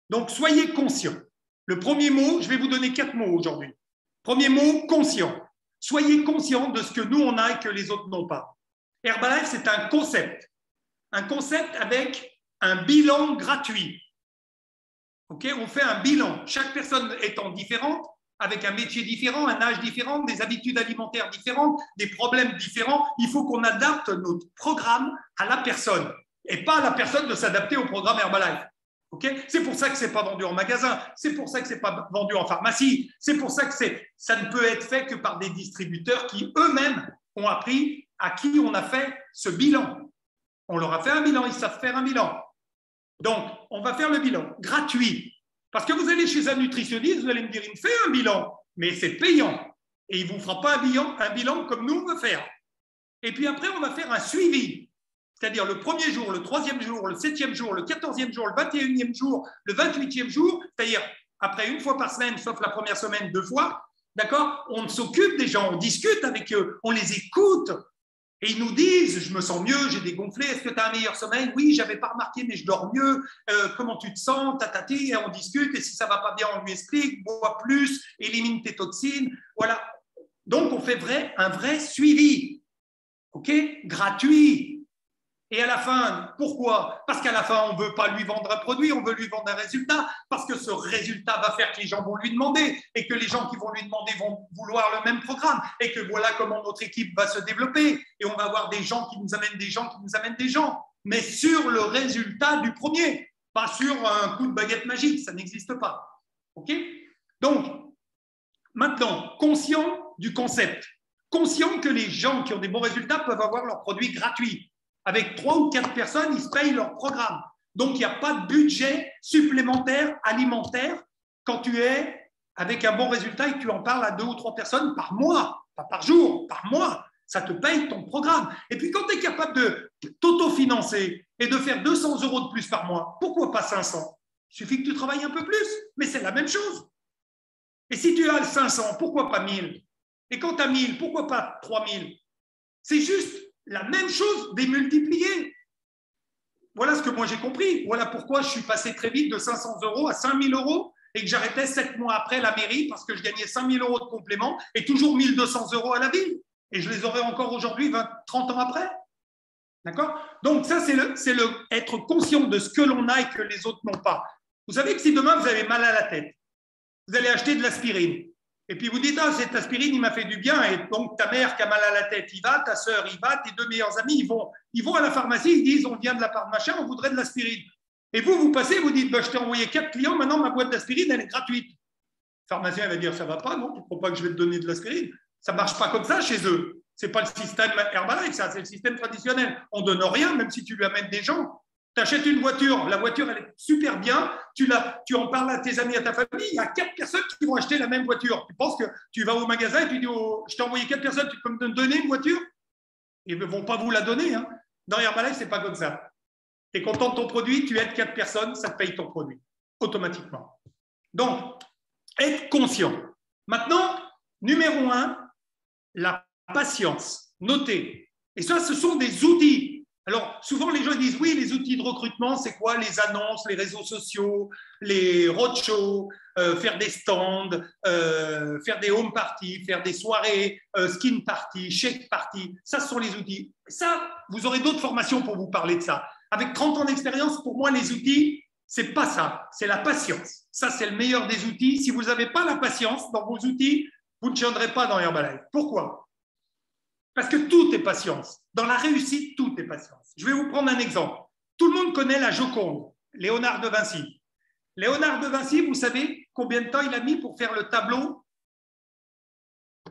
[SPEAKER 13] donc, soyez conscients. Le premier mot, je vais vous donner 4 mots aujourd'hui. Premier mot, conscient. Soyez conscients de ce que nous, on a et que les autres n'ont pas. Herbalife, c'est un concept. Un concept avec un bilan gratuit. Okay, on fait un bilan. Chaque personne étant différente, avec un métier différent, un âge différent, des habitudes alimentaires différentes, des problèmes différents, il faut qu'on adapte notre programme à la personne et pas à la personne de s'adapter au programme Herbalife. Okay, c'est pour ça que ce n'est pas vendu en magasin, c'est pour ça que ce n'est pas vendu en pharmacie, c'est pour ça que ça ne peut être fait que par des distributeurs qui eux-mêmes ont appris à qui on a fait ce bilan. On leur a fait un bilan, ils savent faire un bilan. Donc, on va faire le bilan gratuit. Parce que vous allez chez un nutritionniste, vous allez me dire, il me fait un bilan, mais c'est payant. Et il ne vous fera pas un bilan comme nous, on va faire. Et puis après, on va faire un suivi. C'est-à-dire le 1er jour, le 3e jour, le 7e jour, le 14e jour, le 21e jour, le 28e jour, c'est-à-dire après 1 fois par semaine, sauf la première semaine, 2 fois, d'accord? On s'occupe des gens, on discute avec eux, on les écoute. Et ils nous disent, je me sens mieux, j'ai dégonflé, est-ce que tu as un meilleur sommeil? Oui, je n'avais pas remarqué, mais je dors mieux. Comment tu te sens? Tatati, et on discute, et si ça ne va pas bien, on lui explique, bois plus, élimine tes toxines. Voilà. Donc, on fait un vrai suivi, ok, gratuit. Et à la fin, pourquoi? Parce qu'à la fin, on ne veut pas lui vendre un produit, on veut lui vendre un résultat, parce que ce résultat va faire que les gens vont lui demander, et que les gens qui vont lui demander vont vouloir le même programme, et que voilà comment notre équipe va se développer, et on va avoir des gens qui nous amènent des gens, qui nous amènent des gens, mais sur le résultat du premier, pas sur un coup de baguette magique, ça n'existe pas. Ok? Donc, maintenant, conscient du concept, conscient que les gens qui ont des bons résultats peuvent avoir leurs produits gratuits. Avec 3 ou 4 personnes, ils se payent leur programme. Donc, il n'y a pas de budget supplémentaire alimentaire quand tu es avec un bon résultat et que tu en parles à 2 ou 3 personnes par mois, pas par jour, par mois. Ça te paye ton programme. Et puis, quand tu es capable de t'autofinancer et de faire 200 € de plus par mois, pourquoi pas 500? Il suffit que tu travailles un peu plus, mais c'est la même chose. Et si tu as 500, pourquoi pas 1000? Et quand tu as 1000, pourquoi pas 3000? C'est juste la même chose démultipliée. Voilà ce que moi j'ai compris. Voilà pourquoi je suis passé très vite de 500 € à 5000 € et que j'arrêtais 7 mois après la mairie parce que je gagnais 5000 € de complément et toujours 1200 € à la ville. Et je les aurai encore aujourd'hui, 30 ans après. D'accord? Donc ça, c'est le être conscient de ce que l'on a et que les autres n'ont pas. Vous savez que si demain vous avez mal à la tête, vous allez acheter de l'aspirine. Et puis vous dites, ah, cette aspirine, il m'a fait du bien. Et donc ta mère qui a mal à la tête, il va, ta sœur, il va, tes 2 meilleurs amis, ils vont à la pharmacie, ils disent, on vient de la part de machin, on voudrait de l'aspirine. Et vous passez, vous dites, bah, je t'ai envoyé 4 clients, maintenant ma boîte d'aspirine, elle est gratuite. Le pharmacien va dire, ça va pas, non, tu ne crois pas que je vais te donner de l'aspirine? Ça ne marche pas comme ça chez eux. Ce n'est pas le système Herbalife, ça, c'est le système traditionnel. On ne donne rien, même si tu lui amènes des gens. Tu achètes une voiture, la voiture, elle est super bien, tu en parles à tes amis, à ta famille, il y a 4 personnes qui vont acheter la même voiture. Tu penses que tu vas au magasin et tu dis, je t'ai envoyé 4 personnes, tu peux me donner une voiture? Ils ne vont pas vous la donner. Hein. Dans Herbalife, ce n'est pas comme ça. Tu es content de ton produit, tu aides 4 personnes, ça te paye ton produit, automatiquement. Donc, être conscient. Maintenant, numéro 1, la patience. Notez. Et ça, ce sont des outils. Alors, souvent, les gens disent, oui, les outils de recrutement, c'est quoi? Les annonces, les réseaux sociaux, les roadshows, faire des stands, faire des home parties, faire des soirées, skin party, shake party. Ça, ce sont les outils. Ça, vous aurez d'autres formations pour vous parler de ça. Avec 30 ans d'expérience, pour moi, les outils, c'est pas ça. C'est la patience. Ça, c'est le meilleur des outils. Si vous n'avez pas la patience dans vos outils, vous ne tiendrez pas dans Herbalife. Pourquoi? Parce que tout est patience. Dans la réussite, tout est patience. Je vais vous prendre un exemple. Tout le monde connaît la Joconde, Léonard de Vinci. Léonard de Vinci, vous savez combien de temps il a mis pour faire le tableau?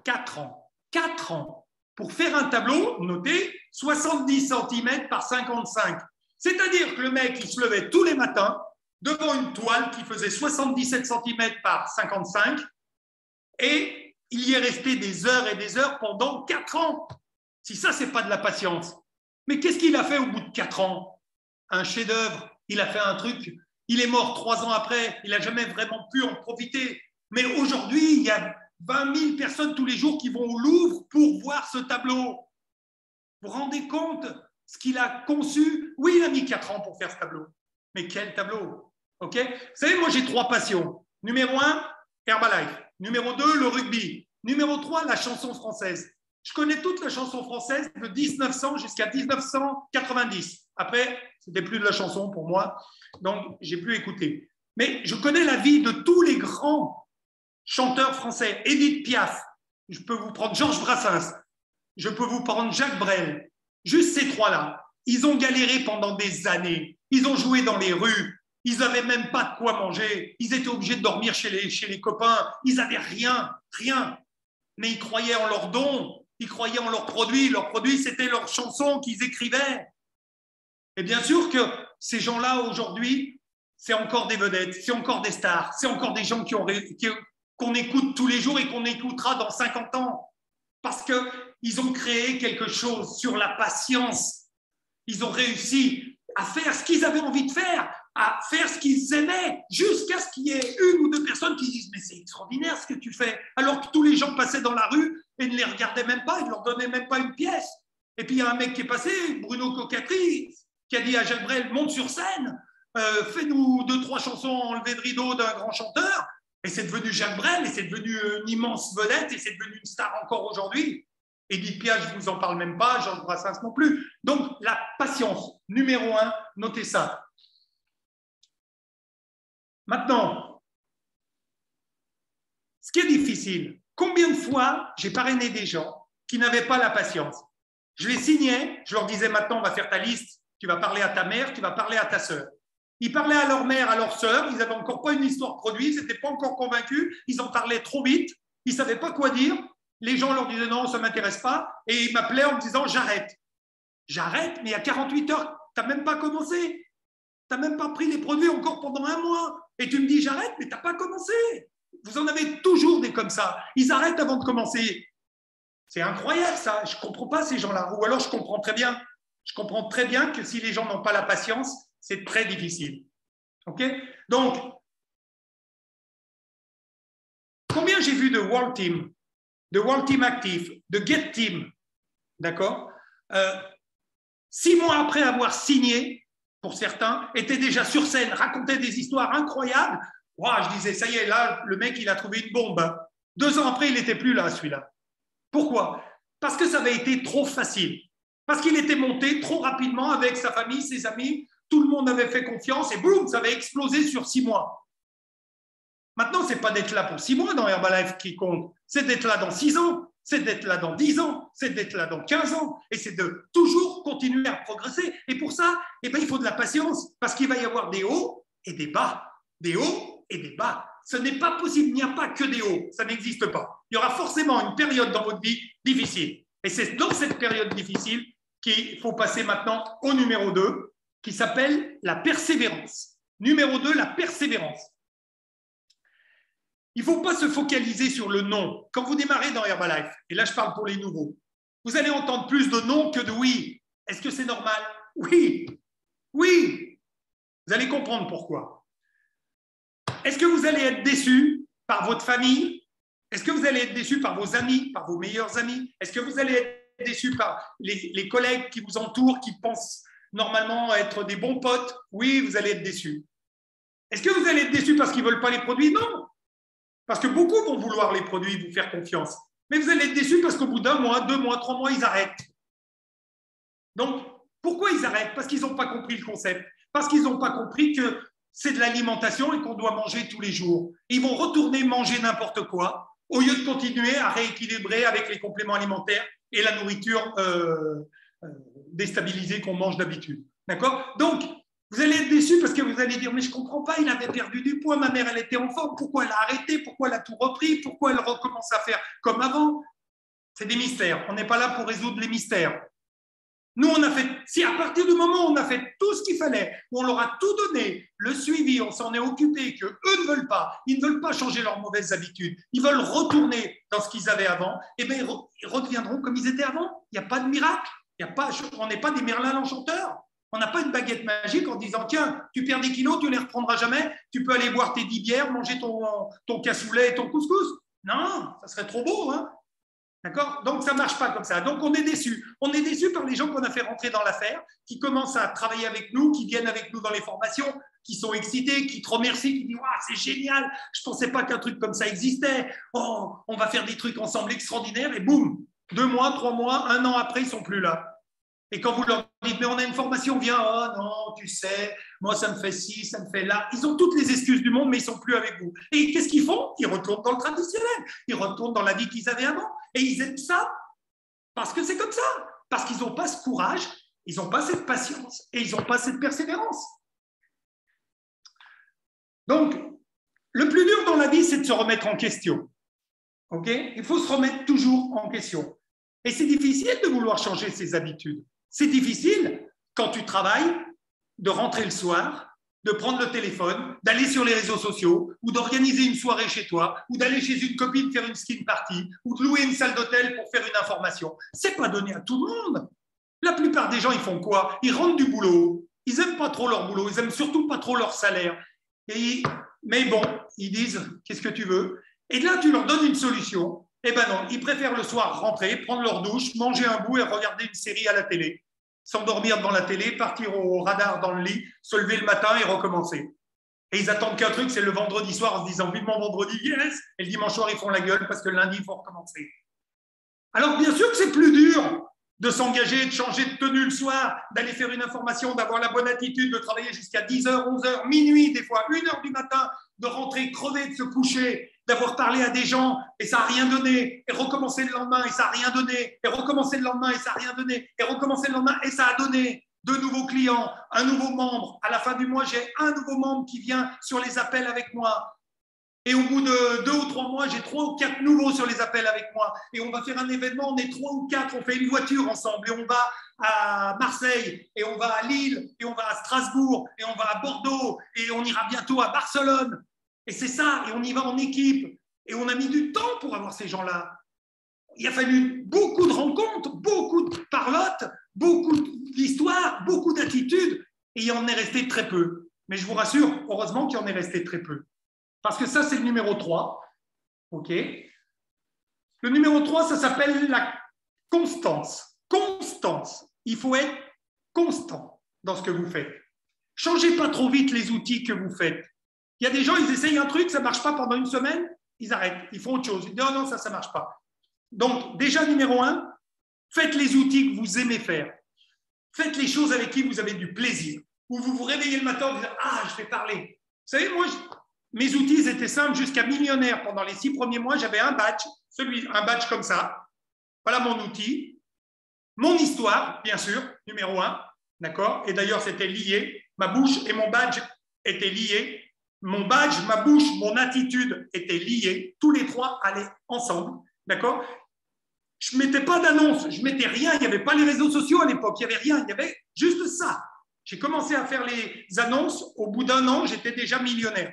[SPEAKER 13] 4 ans. 4 ans. Pour faire un tableau, notez, 70 cm par 55. C'est-à-dire que le mec, il se levait tous les matins devant une toile qui faisait 77 cm par 55 et il y est resté des heures et des heures pendant 4 ans. Si ça, ce n'est pas de la patience. Mais qu'est-ce qu'il a fait au bout de 4 ans? Un chef-d'œuvre. Il a fait un truc. Il est mort 3 ans après. Il n'a jamais vraiment pu en profiter. Mais aujourd'hui, il y a 20 000 personnes tous les jours qui vont au Louvre pour voir ce tableau. Vous vous rendez compte ce qu'il a conçu? Oui, il a mis 4 ans pour faire ce tableau. Mais quel tableau? Okay? Vous savez, moi, j'ai 3 passions. Numéro 1, Herbalife. Numéro 2, le rugby. Numéro 3, la chanson française. Je connais toute la chanson française de 1900 jusqu'à 1990. Après, ce n'était plus de la chanson pour moi, donc j'ai plus écouté. Mais je connais la vie de tous les grands chanteurs français. Édith Piaf, je peux vous prendre Georges Brassens, je peux vous prendre Jacques Brel. Juste ces 3-là. Ils ont galéré pendant des années. Ils ont joué dans les rues. Ils n'avaient même pas de quoi manger. Ils étaient obligés de dormir chez les copains. Ils n'avaient rien. Mais ils croyaient en leurs dons. Ils croyaient en leurs produits. Leurs produits, c'était leurs chansons qu'ils écrivaient. Et bien sûr que ces gens-là, aujourd'hui, c'est encore des vedettes, c'est encore des stars, c'est encore des gens qu'on écoute tous les jours et qu'on écoutera dans 50 ans. Parce qu'ils ont créé quelque chose sur la patience. Ils ont réussi à faire ce qu'ils avaient envie de faire, à faire ce qu'ils aimaient, jusqu'à ce qu'il y ait 1 ou 2 personnes qui disent « Mais c'est extraordinaire ce que tu fais !» alors que tous les gens passaient dans la rue et ne les regardaient même pas, ils ne leur donnaient même pas une pièce. Et puis il y a un mec qui est passé, Bruno Cocatry, qui a dit à Jacques Brel, monte sur scène, fais-nous 2-3 chansons enlevées de rideau d'un grand chanteur. Et c'est devenu Jacques Brel, et c'est devenu une immense vedette, et c'est devenu une star encore aujourd'hui. Édith Piaf, je ne vous en parle même pas, Georges Brassens non plus. Donc, la patience, numéro 1, notez ça. Maintenant, ce qui est difficile, combien de fois j'ai parrainé des gens qui n'avaient pas la patience? Je les signais, je leur disais maintenant, on va faire ta liste, tu vas parler à ta mère, tu vas parler à ta sœur. Ils parlaient à leur mère, à leur sœur, ils n'avaient encore pas une histoire produite, ils n'étaient pas encore convaincus, ils en parlaient trop vite, ils ne savaient pas quoi dire. Les gens leur disaient non, ça ne m'intéresse pas, et ils m'appelaient en me disant j'arrête. J'arrête, mais il y a 48 heures, tu n'as même pas commencé. Tu n'as même pas pris les produits encore pendant 1 mois. Et tu me dis j'arrête, mais tu n'as pas commencé. Vous en avez toujours des comme ça. Ils arrêtent avant de commencer. C'est incroyable ça. Je ne comprends pas ces gens-là. Ou alors je comprends très bien. Je comprends très bien que si les gens n'ont pas la patience, c'est très difficile. OK? Donc, combien j'ai vu de World Team, de World Team Active, de Get Team, d'accord, 6 mois après avoir signé, pour certains, étaient déjà sur scène, racontaient des histoires incroyables. Wow, je disais, ça y est, là, le mec, il a trouvé une bombe. 2 ans après, il n'était plus là, celui-là. Pourquoi? Parce que ça avait été trop facile. Parce qu'il était monté trop rapidement avec sa famille, ses amis, tout le monde avait fait confiance et boum, ça avait explosé sur 6 mois. Maintenant, ce n'est pas d'être là pour 6 mois dans Herbalife qui compte, c'est d'être là dans 6 ans, c'est d'être là dans 10 ans, c'est d'être là dans 15 ans, et c'est de toujours continuer à progresser. Et pour ça, eh ben, il faut de la patience, parce qu'il va y avoir des hauts et des bas. Des hauts et des bas. Ce n'est pas possible, il n'y a pas que des hauts, ça n'existe pas. Il y aura forcément une période dans votre vie difficile. Et c'est dans cette période difficile qu'il faut passer maintenant au numéro 2, qui s'appelle la persévérance. Numéro 2, la persévérance. Il ne faut pas se focaliser sur le non. Quand vous démarrez dans Herbalife, et là je parle pour les nouveaux, vous allez entendre plus de non que de oui. Est-ce que c'est normal? Oui. Oui. Vous allez comprendre pourquoi. Est-ce que vous allez être déçu par votre famille? Est-ce que vous allez être déçu par vos amis, par vos meilleurs amis? Est-ce que vous allez être déçu par les collègues qui vous entourent, qui pensent normalement être des bons potes? Oui, vous allez être déçu. Est-ce que vous allez être déçu parce qu'ils ne veulent pas les produits? Non. Parce que beaucoup vont vouloir les produits, vous faire confiance. Mais vous allez être déçus parce qu'au bout d'1 mois, 2 mois, 3 mois, ils arrêtent. Donc, pourquoi ils arrêtent? Parce qu'ils n'ont pas compris le concept. Parce qu'ils n'ont pas compris que c'est de l'alimentation et qu'on doit manger tous les jours. Ils vont retourner manger n'importe quoi au lieu de continuer à rééquilibrer avec les compléments alimentaires et la nourriture déstabilisée qu'on mange d'habitude. D'accord? Donc, vous allez être déçus parce que vous allez dire « Mais je ne comprends pas, il avait perdu du poids, ma mère, elle était en forme, pourquoi elle a arrêté, pourquoi elle a tout repris, pourquoi elle recommence à faire comme avant ?» C'est des mystères. On n'est pas là pour résoudre les mystères. Nous, on a fait, si à partir du moment où on a fait tout ce qu'il fallait, où on leur a tout donné, le suivi, on s'en est occupé, qu'eux ne veulent pas, ils ne veulent pas changer leurs mauvaises habitudes, ils veulent retourner dans ce qu'ils avaient avant, eh bien, ils redeviendront comme ils étaient avant. Il n'y a pas de miracle. On n'est pas des Merlin l'Enchanteur. On n'a pas une baguette magique en disant « Tiens, tu perds des kilos, tu ne les reprendras jamais, tu peux aller boire tes 10 bières, manger ton cassoulet et ton couscous. » Non, ça serait trop beau, hein. D'accord? Donc, ça ne marche pas comme ça. Donc, on est déçus. On est déçus par les gens qu'on a fait rentrer dans l'affaire, qui commencent à travailler avec nous, qui viennent avec nous dans les formations, qui sont excités, qui te remercient, qui disent « Waouh, c'est génial, je ne pensais pas qu'un truc comme ça existait. Oh, on va faire des trucs ensemble extraordinaires. » Et boum, 2 mois, 3 mois, 1 an après, ils ne sont plus là. Et quand vous leur dites « Mais on a une formation, viens. » « Oh non, tu sais, moi, ça me fait ci, ça me fait là. » Ils ont toutes les excuses du monde, mais ils ne sont plus avec vous. Et qu'est-ce qu'ils font? Ils retournent dans le traditionnel. Ils retournent dans la vie qu'ils avaient avant. Et ils aiment ça parce que c'est comme ça. Parce qu'ils n'ont pas ce courage, ils n'ont pas cette patience et ils n'ont pas cette persévérance. Donc, le plus dur dans la vie, c'est de se remettre en question. Okay? Il faut se remettre toujours en question. Et c'est difficile de vouloir changer ses habitudes. C'est difficile, quand tu travailles, de rentrer le soir, de prendre le téléphone, d'aller sur les réseaux sociaux, ou d'organiser une soirée chez toi, ou d'aller chez une copine faire une skin party, ou de louer une salle d'hôtel pour faire une information. C'est pas donné à tout le monde. La plupart des gens, ils font quoi? Ils rentrent du boulot, ils n'aiment pas trop leur boulot, ils n'aiment surtout pas trop leur salaire. Mais bon, ils disent, qu'est-ce que tu veux? Et là, tu leur donnes une solution. Eh ben non, ils préfèrent le soir rentrer, prendre leur douche, manger un bout et regarder une série à la télé. S'endormir devant la télé, partir au radar dans le lit, se lever le matin et recommencer. Et ils attendent qu'un truc, c'est le vendredi soir en se disant vivement vendredi, yes. Et le dimanche soir, ils font la gueule parce que le lundi, il faut recommencer. Alors, bien sûr que c'est plus dur de s'engager, de changer de tenue le soir, d'aller faire une information, d'avoir la bonne attitude, de travailler jusqu'à 10h, 11h, minuit, des fois 1h du matin, de rentrer crevé, de se coucher, d'avoir parlé à des gens et ça n'a rien donné, et recommencer le lendemain et ça n'a rien donné, et recommencer le lendemain et ça n'a rien donné, et recommencer le lendemain et ça a donné. 2 nouveaux clients, un nouveau membre. À la fin du mois, j'ai un nouveau membre qui vient sur les appels avec moi. Et au bout de 2 ou 3 mois, j'ai 3 ou 4 nouveaux sur les appels avec moi. Et on va faire un événement, on est 3 ou 4, on fait une voiture ensemble. Et on va à Marseille, et on va à Lille, et on va à Strasbourg, et on va à Bordeaux, et on ira bientôt à Barcelone. Et c'est ça, et on y va en équipe. Et on a mis du temps pour avoir ces gens-là. Il a fallu beaucoup de rencontres, beaucoup de parlottes, beaucoup d'histoires, beaucoup d'attitudes, et il en est resté très peu. Mais je vous rassure, heureusement qu'il en est resté très peu. Parce que ça, c'est le numéro 3. OK. Le numéro 3, ça s'appelle la constance. Constance. Il faut être constant dans ce que vous faites. Changez pas trop vite les outils que vous faites. Il y a des gens, ils essayent un truc, ça ne marche pas pendant une semaine, ils arrêtent, ils font autre chose. Ils disent, non, ça ne marche pas. Donc, déjà, numéro 1, faites les outils que vous aimez faire. Faites les choses avec qui vous avez du plaisir. Ou vous vous réveillez le matin en disant, ah, je vais parler. Vous savez, moi, mes outils étaient simples jusqu'à millionnaire. Pendant les 6 premiers mois, j'avais un badge, un badge comme ça. Voilà mon outil. Mon histoire, bien sûr, numéro 1. D'accord? Et d'ailleurs, c'était lié. Ma bouche et mon badge étaient liés. Mon badge, ma bouche, mon attitude étaient liés. Tous les 3 allaient ensemble. D'accord? Je ne mettais pas d'annonce, je ne mettais rien. Il n'y avait pas les réseaux sociaux à l'époque. Il n'y avait rien. Il y avait juste ça. J'ai commencé à faire les annonces. Au bout d'1 an, j'étais déjà millionnaire.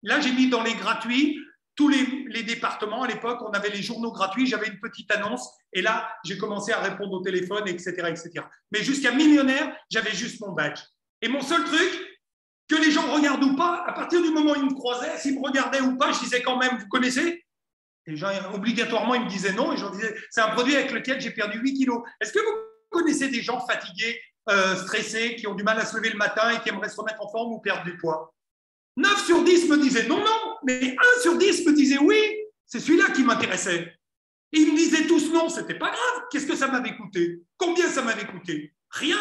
[SPEAKER 13] Là, j'ai mis dans les gratuits tous les départements. À l'époque, on avait les journaux gratuits. J'avais une petite annonce. Et là, j'ai commencé à répondre au téléphone, etc., etc. Mais jusqu'à millionnaire, j'avais juste mon badge. Et mon seul truc, que les gens regardent ou pas, à partir du moment où ils me croisaient, s'ils me regardaient ou pas, je disais quand même, vous connaissez? Les gens, obligatoirement, ils me disaient non. Et je leur disais, c'est un produit avec lequel j'ai perdu 8 kilos. Est-ce que vous connaissez des gens fatigués, stressés, qui ont du mal à se lever le matin et qui aimeraient se remettre en forme ou perdre du poids? 9 sur 10 me disaient non, non, mais 1 sur 10 me disait oui, c'est celui-là qui m'intéressait. Et ils me disaient tous non, c'était pas grave. Qu'est-ce que ça m'avait coûté? Combien ça m'avait coûté? Rien.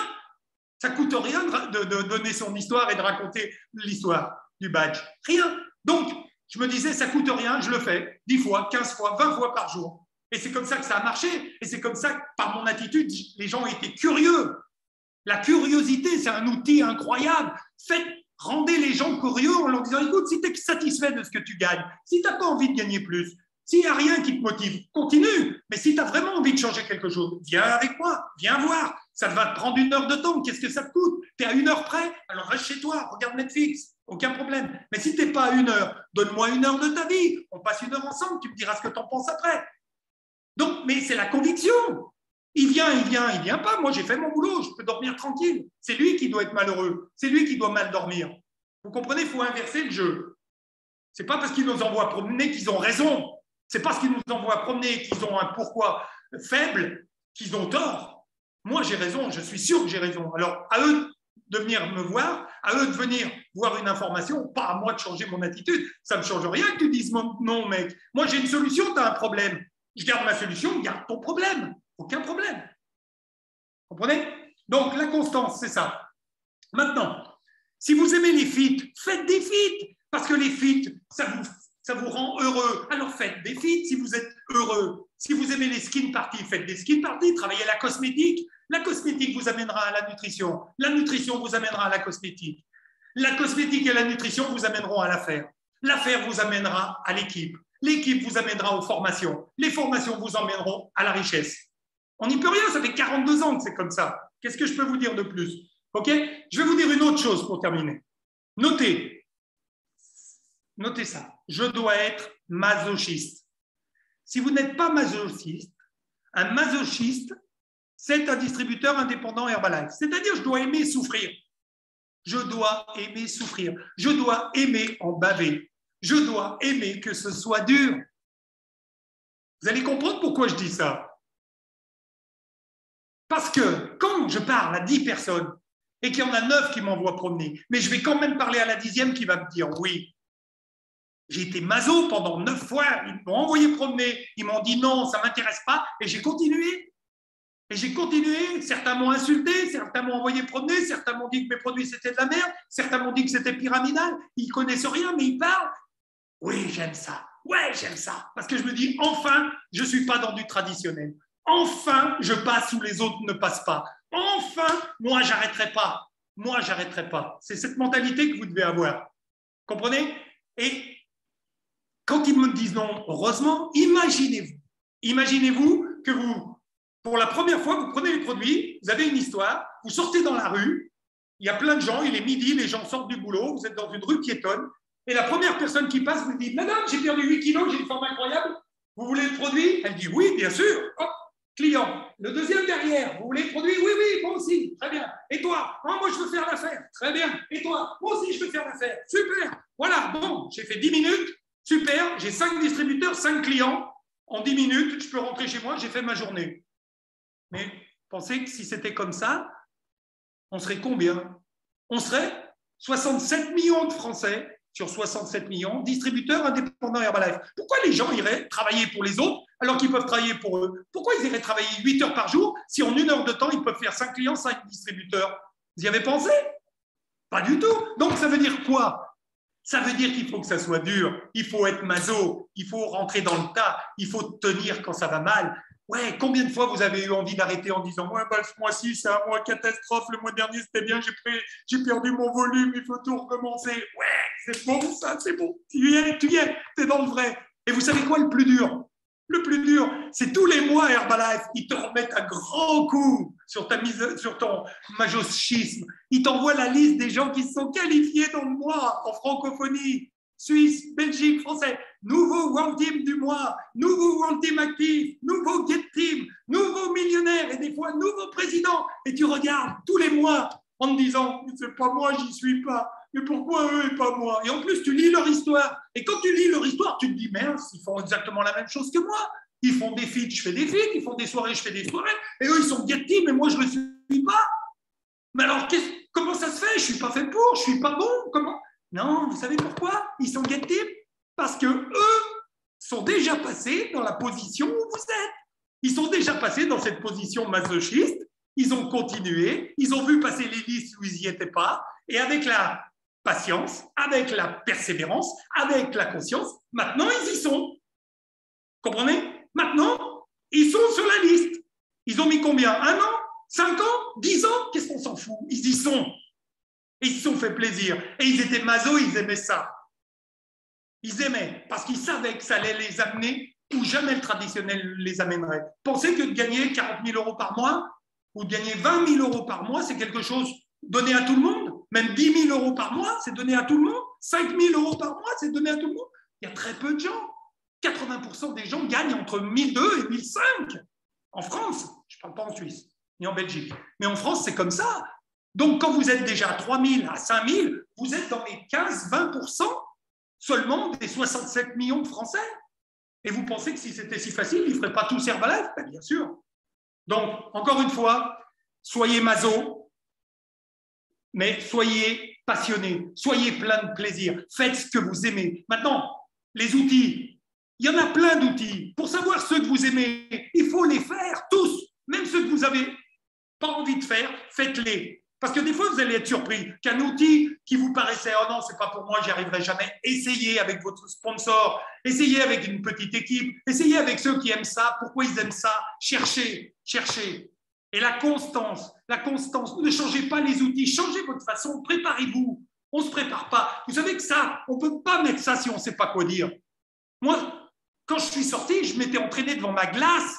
[SPEAKER 13] Ça coûte rien de donner son histoire et de raconter l'histoire du badge. Rien. Donc, je me disais, ça coûte rien, je le fais 10 fois, 15 fois, 20 fois par jour. Et c'est comme ça que ça a marché. Et c'est comme ça que, par mon attitude, les gens étaient curieux. La curiosité, c'est un outil incroyable. Rendez les gens curieux en leur disant, écoute, si tu es satisfait de ce que tu gagnes, si tu n'as pas envie de gagner plus, s'il n'y a rien qui te motive, continue. Mais si tu as vraiment envie de changer quelque chose, viens avec moi, viens voir. Ça va te prendre 1 heure de temps. Qu'est-ce que ça te coûte? Tu es à 1 heure près, alors reste chez toi, regarde Netflix, aucun problème. Mais si tu n'es pas à 1 heure, donne-moi 1 heure de ta vie. On passe 1 heure ensemble, tu me diras ce que tu en penses après. Donc, mais c'est la conviction. Il vient pas. Moi, j'ai fait mon boulot, je peux dormir tranquille. C'est lui qui doit être malheureux. C'est lui qui doit mal dormir. Vous comprenez, il faut inverser le jeu. Ce n'est pas parce qu'ils nous envoient promener qu'ils ont raison. Ce n'est pas parce qu'ils nous envoient promener qu'ils ont un pourquoi faible qu'ils ont tort. Moi, j'ai raison, je suis sûr que j'ai raison. Alors, à eux de venir me voir, à eux de venir voir une information, pas à moi de changer mon attitude. Ça ne me change rien que tu dises non, mec. Moi, j'ai une solution, tu as un problème. Je garde ma solution, garde ton problème. Aucun problème. Vous comprenez? Donc, la constance, c'est ça. Maintenant, si vous aimez les feats, faites des feats. Parce que les feats, ça vous rend heureux. Alors, faites des feats si vous êtes heureux. Si vous aimez les skin parties, faites des skin parties. Travaillez la cosmétique. La cosmétique vous amènera à la nutrition. La nutrition vous amènera à la cosmétique. La cosmétique et la nutrition vous amèneront à l'affaire. L'affaire vous amènera à l'équipe. L'équipe vous amènera aux formations. Les formations vous emmèneront à la richesse. On n'y peut rien, ça fait 42 ans que c'est comme ça. Qu'est-ce que je peux vous dire de plus? Ok? Je vais vous dire une autre chose pour terminer. Notez ça. Je dois être masochiste. Si vous n'êtes pas masochiste, un masochiste, c'est un distributeur indépendant Herbalife. C'est-à-dire, je dois aimer souffrir. Je dois aimer souffrir. Je dois aimer en baver. Je dois aimer que ce soit dur. Vous allez comprendre pourquoi je dis ça. Parce que quand je parle à 10 personnes et qu'il y en a 9 qui m'envoient promener, mais je vais quand même parler à la 10e qui va me dire oui. J'ai été maso pendant 9 fois, ils m'ont envoyé promener, ils m'ont dit non, ça ne m'intéresse pas, et j'ai continué. Et j'ai continué, certains m'ont insulté, certains m'ont envoyé promener, certains m'ont dit que mes produits c'était de la merde, certains m'ont dit que c'était pyramidal, ils ne connaissent rien, mais ils parlent. Oui, j'aime ça, ouais, j'aime ça, parce que je me dis, enfin, je ne suis pas dans du traditionnel. Enfin, je passe où les autres ne passent pas. Enfin, moi, j'arrêterai pas. Moi, j'arrêterai pas. C'est cette mentalité que vous devez avoir. Comprenez? Et quand ils me disent non, heureusement, imaginez-vous que vous, pour la première fois, vous prenez les produits, vous avez une histoire, vous sortez dans la rue, il y a plein de gens, il est midi, les gens sortent du boulot, vous êtes dans une rue piétonne, et la première personne qui passe vous dit « Madame, j'ai perdu 8 kilos, j'ai une forme incroyable, vous voulez le produit ?» Elle dit « Oui, bien sûr. » Hop, client. Le deuxième derrière, vous voulez le produit? Oui, oui, moi aussi, très bien. Et toi? Oh, moi, je veux faire l'affaire. Très bien. Et toi? Moi aussi, je veux faire l'affaire. Super. Voilà, bon, j'ai fait 10 minutes. Super, j'ai 5 distributeurs, 5 clients. En 10 minutes, je peux rentrer chez moi, j'ai fait ma journée. Mais pensez que si c'était comme ça, on serait combien? On serait 67 millions de Français sur 67 millions, distributeurs indépendants Herbalife. Pourquoi les gens iraient travailler pour les autres alors qu'ils peuvent travailler pour eux? Pourquoi ils iraient travailler 8 heures par jour si en 1 heure de temps, ils peuvent faire 5 clients, 5 distributeurs? Vous y avez pensé? Pas du tout. Donc, ça veut dire quoi? Ça veut dire qu'il faut que ça soit dur. Il faut être maso. Il faut rentrer dans le tas. Il faut tenir quand ça va mal. Ouais, combien de fois vous avez eu envie d'arrêter en disant ouais, bah, ce mois-ci, c'est un mois catastrophe, le mois dernier, c'était bien, j'ai perdu mon volume, il faut tout recommencer. Ouais, c'est bon, ça, c'est bon. Tu y es, t'es dans le vrai. Et vous savez quoi le plus dur? Le plus dur, c'est tous les mois Herbalife, ils te remettent un grand coup sur ton masochisme. Ils t'envoient la liste des gens qui se sont qualifiés dans le mois en francophonie. Suisse, Belgique, Français, nouveau World Team du mois, nouveau World Team actif, nouveau Get Team, nouveau millionnaire et des fois nouveau président. Et tu regardes tous les mois en te disant « c'est pas moi, j'y suis pas, mais pourquoi eux et pas moi ?» Et en plus, tu lis leur histoire. Et quand tu lis leur histoire, tu te dis « merde, ils font exactement la même chose que moi. Ils font des feats, je fais des feats, ils font des soirées, je fais des soirées. Et eux, ils sont Get Team et moi, je ne le suis pas. Mais alors, comment ça se fait? Je ne suis pas fait pour, je ne suis pas bon. Comment ?» Non, vous savez pourquoi ils sont Get Team? Parce qu'eux sont déjà passés dans la position où vous êtes. Ils sont déjà passés dans cette position masochiste. Ils ont continué. Ils ont vu passer les listes où ils n'y étaient pas. Et avec la patience, avec la persévérance, avec la conscience, maintenant, ils y sont. Comprenez? Maintenant, ils sont sur la liste. Ils ont mis combien? 1 an? 5 ans? 10 ans? Qu'est-ce qu'on s'en fout? Ils y sont. Et ils se sont fait plaisir. Et ils étaient maso, ils aimaient ça. Ils aimaient, parce qu'ils savaient que ça allait les amener où jamais le traditionnel les amènerait. Pensez que de gagner 40 000 euros par mois ou de gagner 20 000 euros par mois, c'est quelque chose donné à tout le monde. Même 10 000 euros par mois, c'est donné à tout le monde. 5 000 euros par mois, c'est donné à tout le monde. Il y a très peu de gens. 80% des gens gagnent entre 1 200 et 1 500 en France. Je ne parle pas en Suisse ni en Belgique. Mais en France, c'est comme ça. Donc, quand vous êtes déjà à 3 000, à 5 000, vous êtes dans les 15-20% seulement des 67 millions de Français. Et vous pensez que si c'était si facile, ils ne feraient pas tous Herbalife? Ben, bien sûr. Donc, encore une fois, soyez maso, mais soyez passionnés, soyez plein de plaisir, faites ce que vous aimez. Maintenant, les outils, il y en a plein d'outils. Pour savoir ceux que vous aimez, il faut les faire tous, même ceux que vous n'avez pas envie de faire, faites-les. Parce que des fois, vous allez être surpris qu'un outil qui vous paraissait « oh non, c'est pas pour moi, j'y arriverai jamais », essayez avec votre sponsor, essayez avec une petite équipe, essayez avec ceux qui aiment ça, pourquoi ils aiment ça, cherchez. Et la constance, ne changez pas les outils, changez votre façon, préparez-vous. On ne se prépare pas. Vous savez que ça, on ne peut pas mettre ça si on ne sait pas quoi dire. Moi, quand je suis sorti, je m'étais entraîné devant ma glace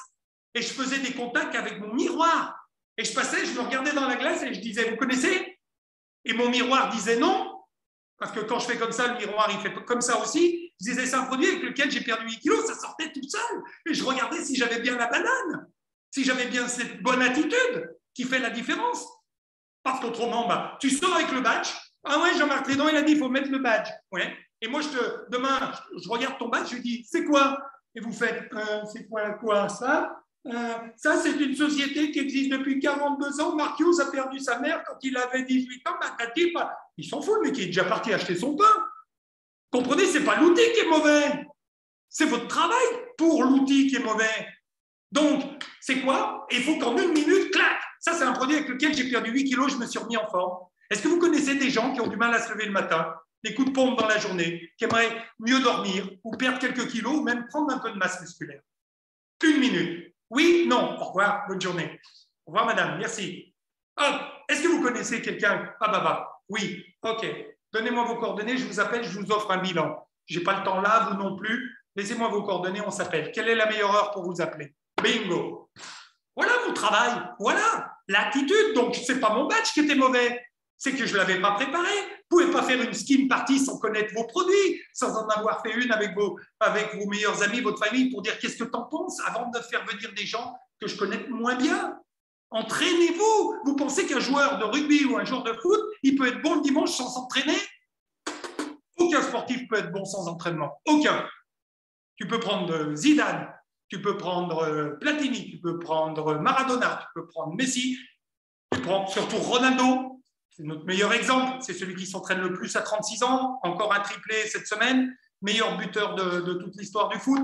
[SPEAKER 13] et je faisais des contacts avec mon miroir. Et je passais, je me regardais dans la glace et je disais, vous connaissez? Et mon miroir disait non, parce que quand je fais comme ça, le miroir, il fait comme ça aussi. Je disais, c'est un produit avec lequel j'ai perdu 8 kilos, ça sortait tout seul. Et je regardais si j'avais bien la banane, si j'avais bien cette bonne attitude qui fait la différence. Parce qu'autrement, bah, tu sors avec le badge. Ah ouais, Jean-Marc Lédon, il a dit, il faut mettre le badge. Ouais. Et moi, demain, je regarde ton badge, je lui dis, c'est quoi? Et vous faites, c'est quoi ça? Ça, c'est une société qui existe depuis 42 ans. Mark Hughes a perdu sa mère quand il avait 18 ans. Il s'en fout, le mec, il est déjà parti acheter son pain. Comprenez, ce n'est pas l'outil qui est mauvais. C'est votre travail pour l'outil qui est mauvais. Donc, c'est quoi? Il faut qu'en 1 minute, clac. Ça, c'est un produit avec lequel j'ai perdu 8 kilos, je me suis remis en forme. Est-ce que vous connaissez des gens qui ont du mal à se lever le matin, des coups de pompe dans la journée, qui aimeraient mieux dormir ou perdre quelques kilos ou même prendre un peu de masse musculaire? 1 minute. Oui, non. Au revoir, bonne journée. Au revoir, madame, merci. Hop. Est-ce que vous connaissez quelqu'un? Oui, ok. Donnez-moi vos coordonnées, je vous appelle, je vous offre un bilan. Je n'ai pas le temps là, vous non plus. Laissez-moi vos coordonnées, on s'appelle. Quelle est la meilleure heure pour vous appeler? Bingo. Voilà mon travail. Voilà l'attitude. Donc, ce n'est pas mon badge qui était mauvais. C'est que je ne l'avais pas préparé. Vous ne pouvez pas faire une skin party sans connaître vos produits, sans en avoir fait une avec vos meilleurs amis, votre famille, pour dire qu'est-ce que tu en penses avant de faire venir des gens que je connais moins bien. Entraînez-vous. Vous pensez qu'un joueur de rugby ou un joueur de foot, il peut être bon le dimanche sans s'entraîner? Aucun sportif peut être bon sans entraînement. Aucun. Tu peux prendre Zidane, tu peux prendre Platini, tu peux prendre Maradona, tu peux prendre Messi, tu prends surtout Ronaldo. C'est notre meilleur exemple. C'est celui qui s'entraîne le plus à 36 ans. Encore un triplé cette semaine. Meilleur buteur de toute l'histoire du foot.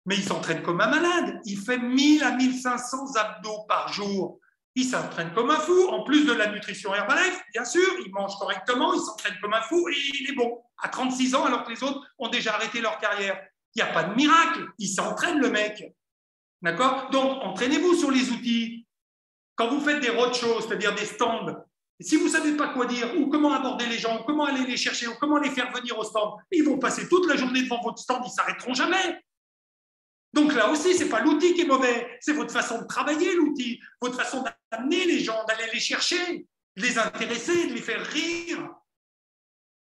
[SPEAKER 13] Mais il s'entraîne comme un malade. Il fait 1000 à 1500 abdos par jour. Il s'entraîne comme un fou. En plus de la nutrition Herbalife, bien sûr, il mange correctement, il s'entraîne comme un fou et il est bon. À 36 ans, alors que les autres ont déjà arrêté leur carrière. Il n'y a pas de miracle. Il s'entraîne, le mec. D'accord? Donc, entraînez-vous sur les outils. Quand vous faites des roadshows, c'est-à-dire des stands, si vous ne savez pas quoi dire, ou comment aborder les gens, ou comment aller les chercher, ou comment les faire venir au stand, ils vont passer toute la journée devant votre stand, ils ne s'arrêteront jamais. Donc là aussi, ce n'est pas l'outil qui est mauvais, c'est votre façon de travailler l'outil, votre façon d'amener les gens, d'aller les chercher, de les intéresser, de les faire rire.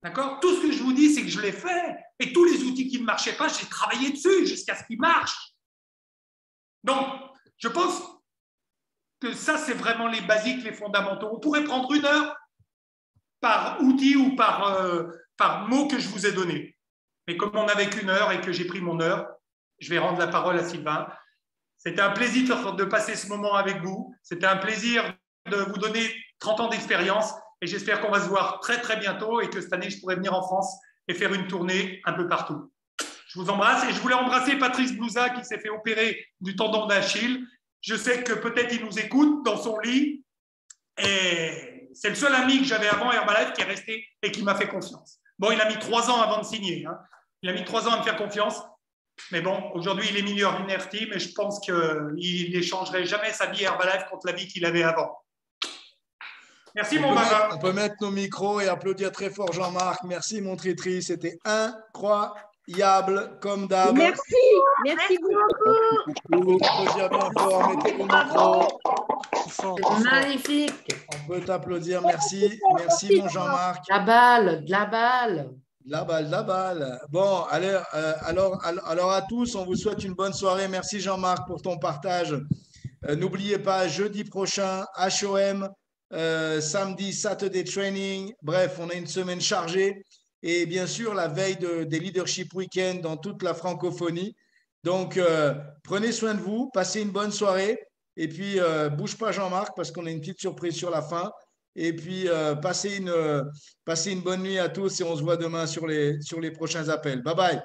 [SPEAKER 13] D'accord? Tout ce que je vous dis, c'est que je l'ai fait. Et tous les outils qui ne marchaient pas, j'ai travaillé dessus jusqu'à ce qu'ils marchent. Donc, je pense que ça, c'est vraiment les basiques, les fondamentaux. On pourrait prendre 1 heure par outil ou par mot que je vous ai donné. Mais comme on n'avait qu'1 heure et que j'ai pris mon heure, je vais rendre la parole à Sylvain. C'était un plaisir de passer ce moment avec vous. C'était un plaisir de vous donner 30 ans d'expérience. Et j'espère qu'on va se voir très, très bientôt et que cette année, je pourrai venir en France et faire une tournée un peu partout. Je vous embrasse et je voulais embrasser Patrice Blouza qui s'est fait opérer du tendon d'Achille. Je sais que peut-être il nous écoute dans son lit et c'est le seul ami que j'avais avant Herbalife qui est resté et qui m'a fait confiance. Bon, il a mis 3 ans avant de signer. Hein. Il a mis 3 ans à me faire confiance. Mais bon, aujourd'hui, il est millionnaire team et je pense qu'il n'échangerait jamais sa vie Herbalife contre la vie qu'il avait avant. Merci, mon marin.
[SPEAKER 1] On peut mettre nos micros et applaudir très fort Jean-Marc. Merci, mon Tritri. C'était incroyable, comme d'hab.
[SPEAKER 3] Merci beaucoup.
[SPEAKER 1] Applaudir bien fort, mettez vos micros.
[SPEAKER 14] Magnifique.
[SPEAKER 1] On peut t'applaudir, merci. Merci, mon Jean-Marc.
[SPEAKER 14] La balle, de la balle.
[SPEAKER 1] La balle. Bon, alors à tous, on vous souhaite une bonne soirée. Merci, Jean-Marc, pour ton partage. N'oubliez pas, jeudi prochain, HOM. Samedi, Saturday Training. Bref, on a une semaine chargée et bien sûr la veille des Leadership Weekend dans toute la francophonie. Donc, prenez soin de vous, passez une bonne soirée et puis bouge pas Jean-Marc parce qu'on a une petite surprise sur la fin. Et puis, passez une bonne nuit à tous et on se voit demain sur les prochains appels. Bye bye.